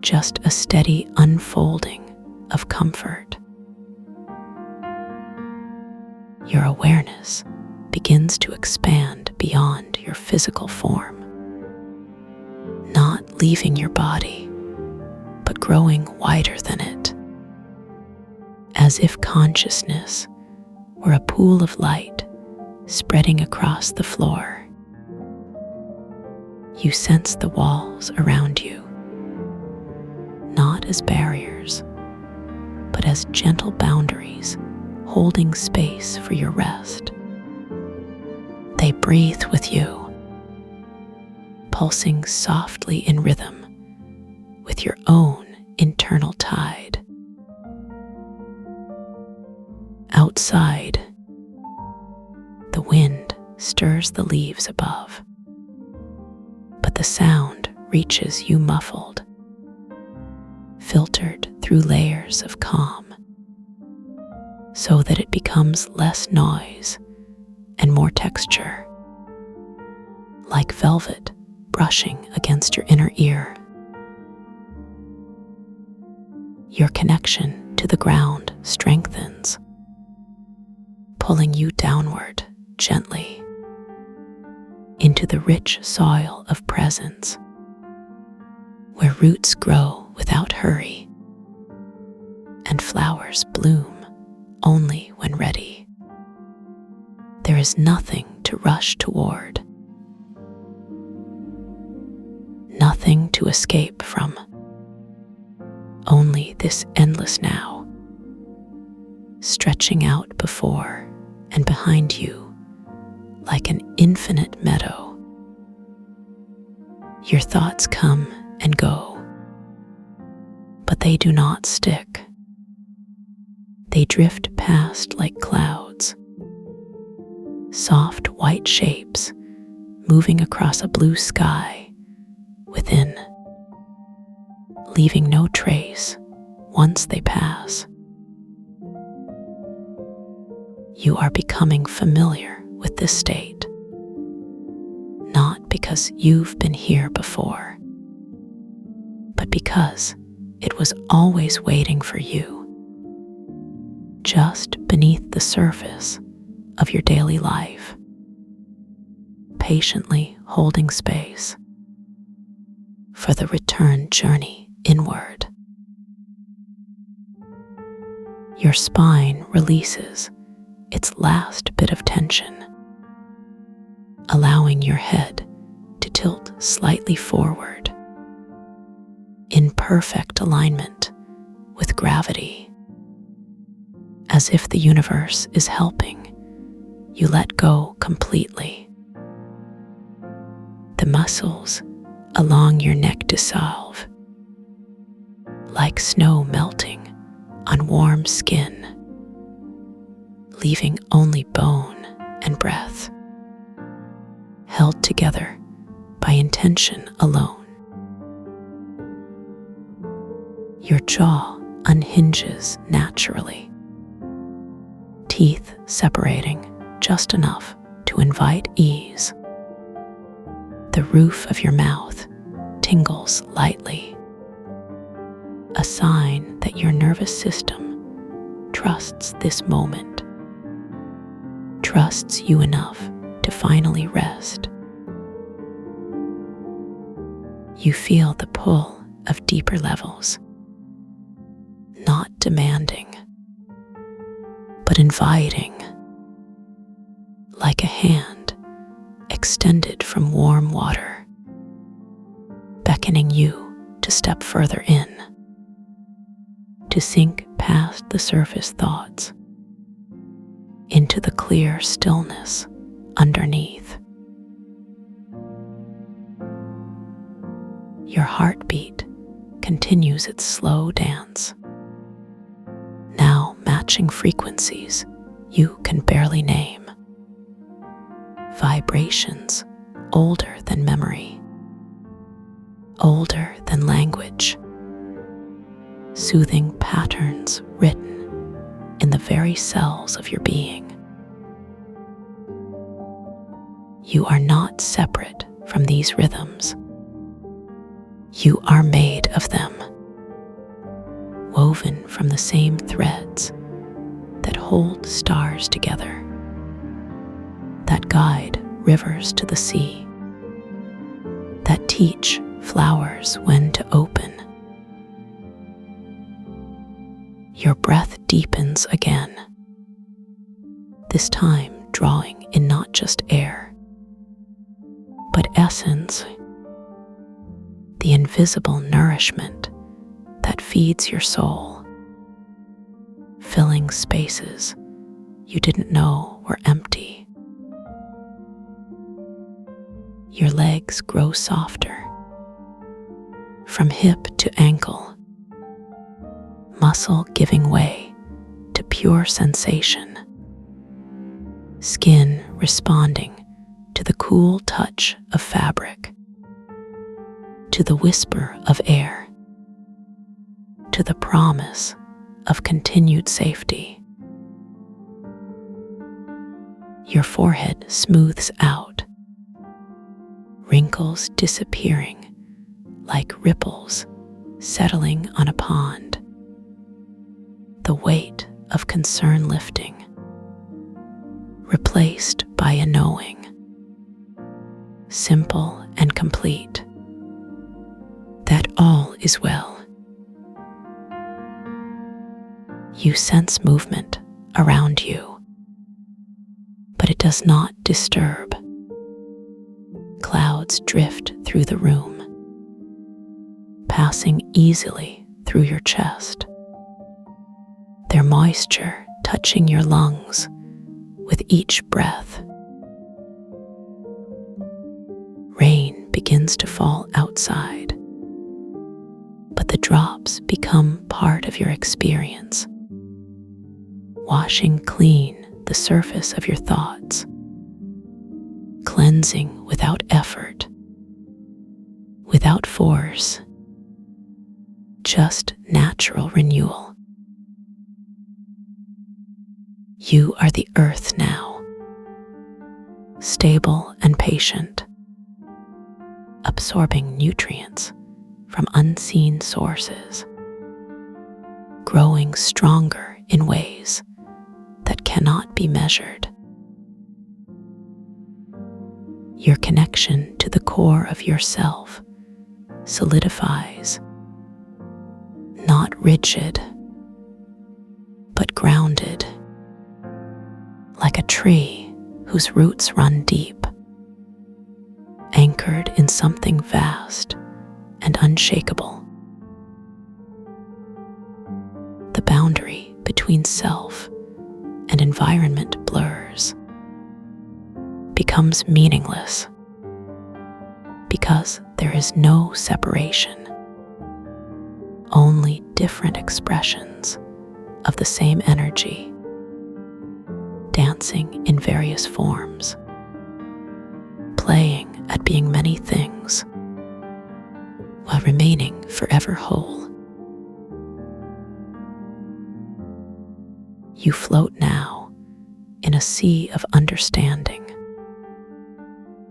just a steady unfolding of comfort. Your awareness begins to expand beyond your physical form, not leaving your body, but growing wider than it, as if consciousness were a pool of light spreading across the floor. You sense the walls around you, not as barriers, but as gentle boundaries holding space for your rest. They breathe with you, pulsing softly in rhythm with your own internal tide. Outside, the wind stirs the leaves above, but the sound reaches you muffled, filtered through layers of calm, so that it becomes less noise and more texture, like velvet brushing against your inner ear. Your connection to the ground strengthens, pulling you downward gently into the rich soil of presence, where roots grow without hurry and flowers bloom only when ready. There is nothing to rush toward, nothing to escape from, only this endless now, stretching out before and behind you like an infinite meadow. Your thoughts come and go, but they do not stick. They drift past like clouds, soft white shapes moving across a blue sky within, leaving no trace once they pass. You are becoming familiar with this state, not because you've been here before, but because it was always waiting for you, just beneath the surface of your daily life, patiently holding space for the return journey inward. Your spine releases its last bit of tension, allowing your head to tilt slightly forward in perfect alignment with gravity, as if the universe is helping you let go completely. The muscles along your neck dissolve, like snow melting on warm skin, leaving only bone and breath, held together by intention alone. Your jaw unhinges naturally, teeth separating just enough to invite ease. The roof of your mouth tingles lightly, a sign that your nervous system trusts this moment, trusts you enough to finally rest. You feel the pull of deeper levels, not demanding, but inviting, like a hand extended from warm water, beckoning you to step further in, to sink past the surface thoughts into the clear stillness underneath. Your heartbeat continues its slow dance, now matching frequencies you can barely name, vibrations older than memory, older than language, soothing patterns written in the very cells of your being. You are not separate from these rhythms. You are made of them, woven from the same threads that hold stars together, that guide rivers to the sea, that teach flowers when to open. Your breath deepens again, this time drawing in not just air, but essence, the invisible nourishment that feeds your soul, filling spaces you didn't know were empty. Your legs grow softer, from hip to ankle, muscle giving way to pure sensation, skin responding to the cool touch of fabric, to the whisper of air, to the promise of continued safety. Your forehead smooths out, wrinkles disappearing like ripples settling on a pond, the weight of concern lifting, replaced by a knowing, simple and complete, that all is well. You sense movement around you, but it does not disturb. Clouds drift through the room, passing easily through your chest, their moisture touching your lungs with each breath. Rain begins to fall outside, but the drops become part of your experience, washing clean the surface of your thoughts, cleansing without effort, without force, just natural renewal. You are the earth now, stable and patient, absorbing nutrients from unseen sources, growing stronger in ways that cannot be measured. Your connection to the core of yourself solidifies, not rigid, but grounded, like a tree whose roots run deep, anchored in something vast and unshakable. The boundary between self and environment blurs, becomes meaningless, because there is no separation, only different expressions of the same energy, dancing in various forms, playing at being many things, while remaining forever whole. You float now in a sea of understanding,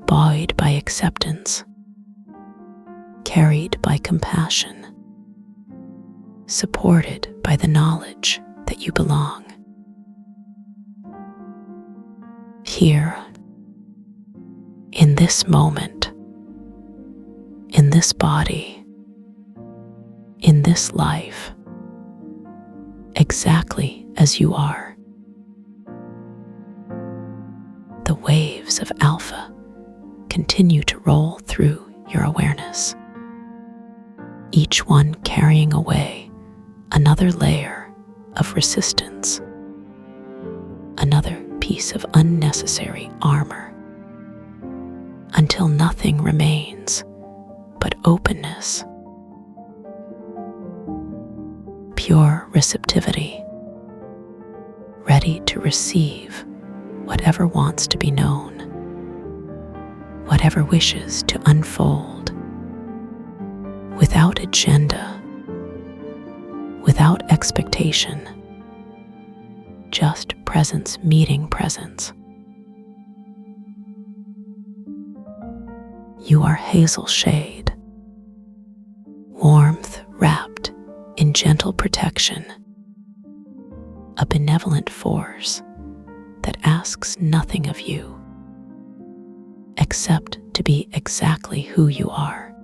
buoyed by acceptance, carried by compassion, supported by the knowledge that you belong. Here, in this moment, in this body, in this life, exactly as you are. The waves of alpha continue to roll through your awareness, each one carrying away another layer of resistance, another piece of unnecessary armor, until nothing remains but openness, pure receptivity, ready to receive whatever wants to be known, whatever wishes to unfold, without agenda, without expectation, just presence meeting presence. You are hazel shade, warmth wrapped in gentle protection, a benevolent force that asks nothing of you except to be exactly who you are.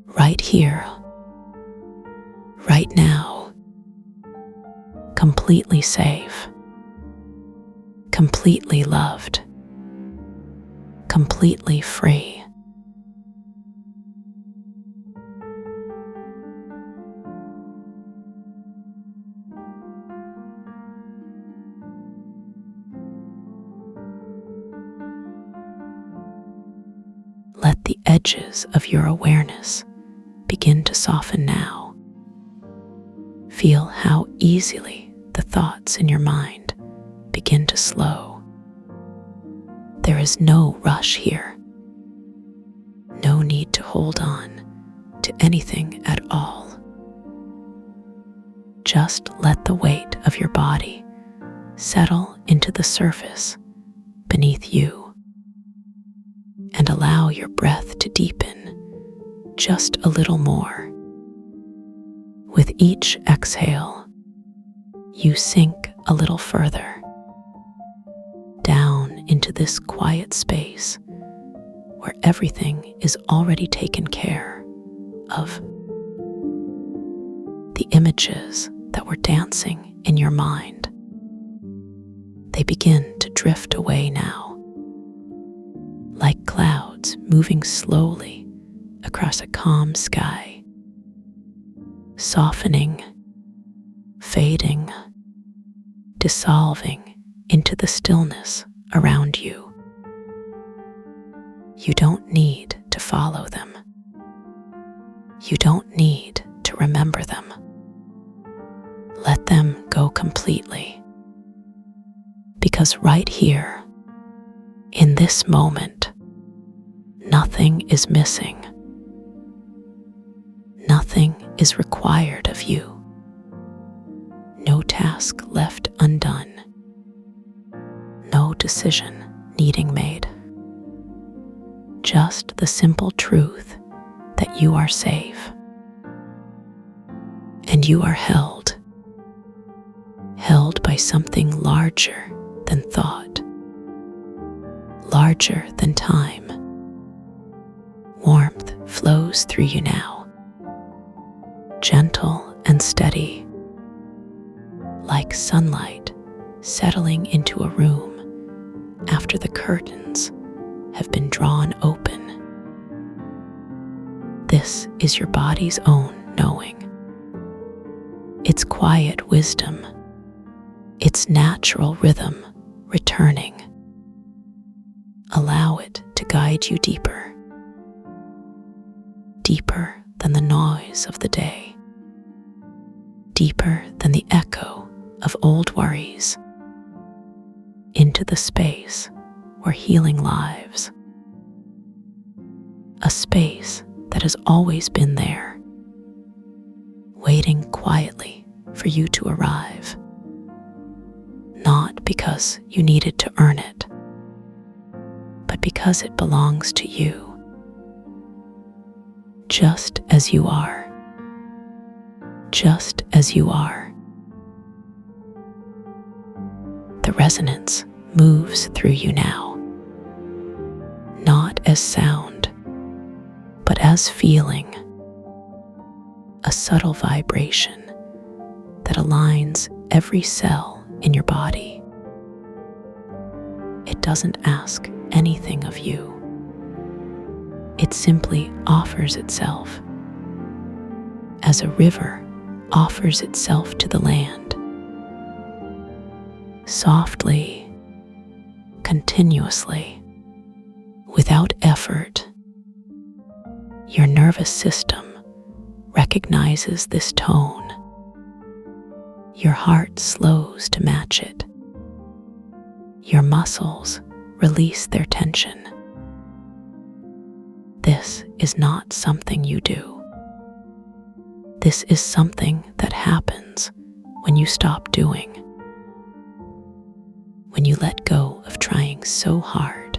Right here, right now, completely safe, completely loved, completely free. Let the edges of your awareness begin to soften now. Feel how easily the thoughts in your mind begin to slow. There is no rush here. No need to hold on to anything at all. Just let the weight of your body settle into the surface beneath you, and allow your breath to deepen just a little more. With each exhale, you sink a little further down into this quiet space where everything is already taken care of. The images that were dancing in your mind, they begin to drift away now, like clouds moving slowly across a calm sky, softening, fading, dissolving into the stillness around you. You don't need to follow them. You don't need to remember them. Let them go completely. Because right here, in this moment, nothing is missing. Nothing is required of you. No task left undone. No decision needing made. Just the simple truth that you are safe. And you are held by something larger than thought, larger than time. Warmth flows through you now, gentle and steady, like sunlight settling into a room after the curtains have been drawn open. This is your body's own knowing, its quiet wisdom, its natural rhythm returning. Allow it to guide you deeper, deeper than the noise of the day, deeper than the echo of old worries, into the space where healing lives, a space that has always been there, waiting quietly for you to arrive, not because you needed to earn it, but because it belongs to you, just as you are, just as you are. The resonance moves through you now, not as sound, but as feeling, a subtle vibration that aligns every cell in your body. It doesn't ask anything of you. It simply offers itself, as a river offers itself to the land, softly, continuously, without effort. Your nervous system recognizes this tone. Your heart slows to match it. Your muscles release their tension. This is not something you do. This is something that happens when you stop doing, when you let go of trying so hard,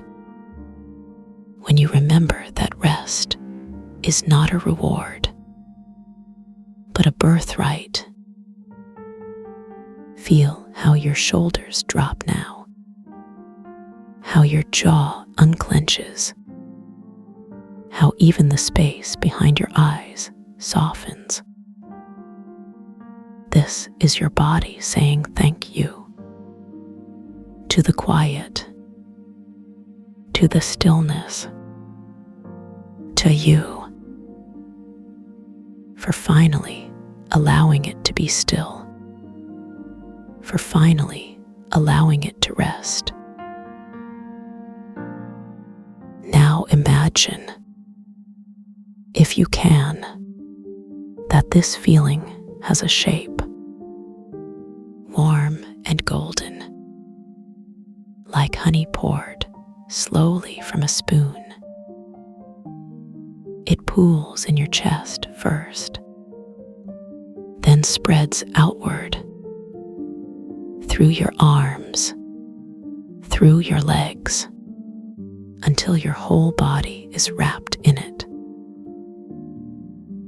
when you remember that rest is not a reward, but a birthright. Feel how your shoulders drop now, how your jaw unclenches, how even the space behind your eyes softens. This is your body saying thank you. to the quiet, to the stillness, to you, for finally allowing it to be still, for finally allowing it to rest. Now imagine, if you can, that this feeling has a shape, warm and golden, like honey poured slowly from a spoon. It pools in your chest first, then spreads outward, through your arms, through your legs, until your whole body is wrapped in it.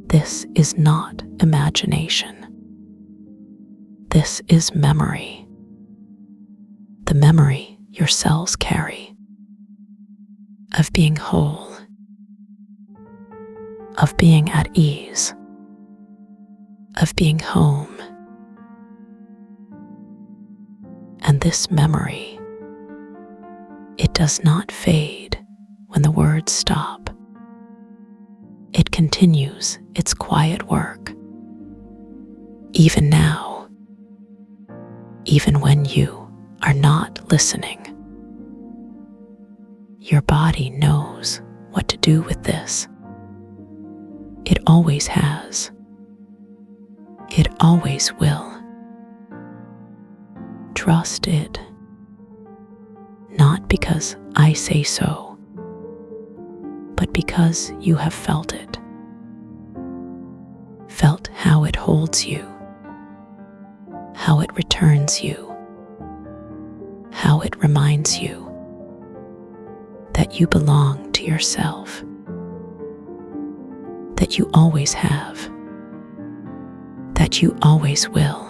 This is not imagination. This is memory. The memory your cells carry of being whole, of being at ease, of being home. And this memory, it does not fade when the words stop. It continues its quiet work, even now, even when you are not listening. Your body knows what to do with this. It always has. It always will. Trust it, not because I say so, but because you have felt it. Felt how it holds you, how it returns you, how it reminds you that you belong to yourself, that you always have, that you always will.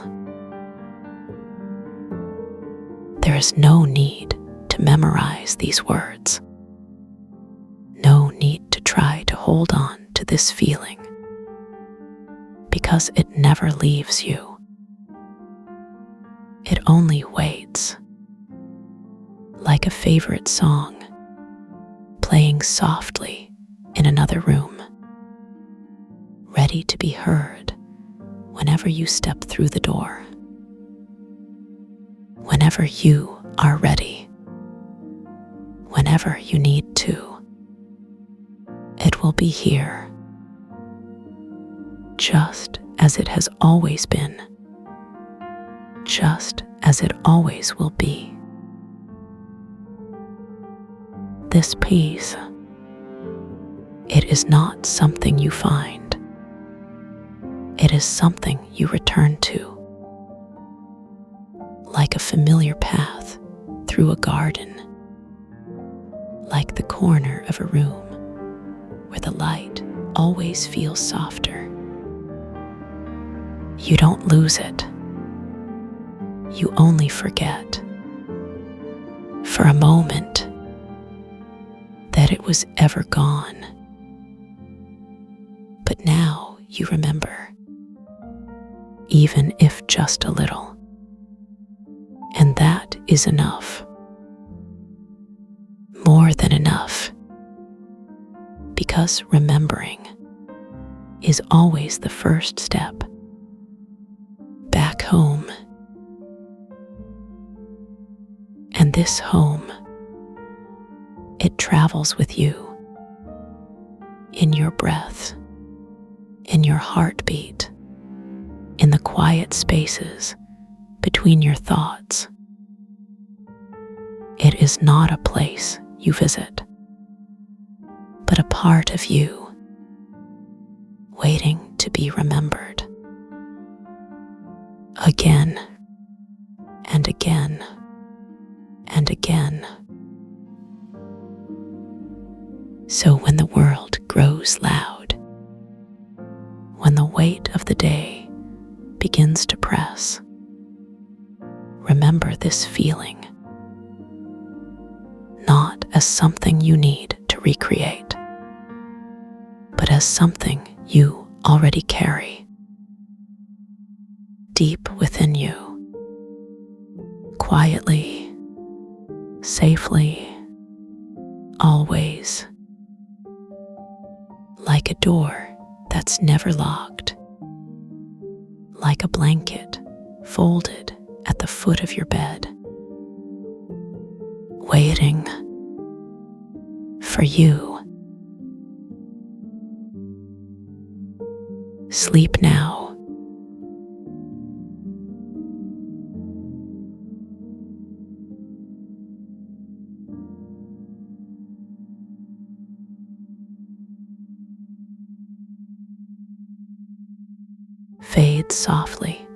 There is no need to memorize these words. No need to try to hold on to this feeling, because it never leaves you. It only waits, like a favorite song playing softly in another room, ready to be heard whenever you step through the door. Whenever you are ready, whenever you need to, it will be here, just as it has always been, just as it always will be. This peace, it is not something you find. It is something you return to, like a familiar path through a garden, like the corner of a room where the light always feels softer. You don't lose it. You only forget, for a moment, that it was ever gone. But now you remember, even if just a little. And that is enough. More than enough. Because remembering is always the first step back home. And this home, it travels with you in your breath, in your heartbeat, in the quiet spaces between your thoughts. It is not a place you visit, but a part of you, waiting to be remembered. Again and again and again. So when the world grows loud, when the weight of the day begins to press, remember this feeling, not as something you need to recreate, but as something you already carry deep within you, quietly, safely, always, like a door that's never locked, like a blanket folded at the foot of your bed, waiting for you. Sleep now. Fades softly.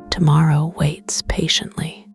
Tomorrow waits patiently.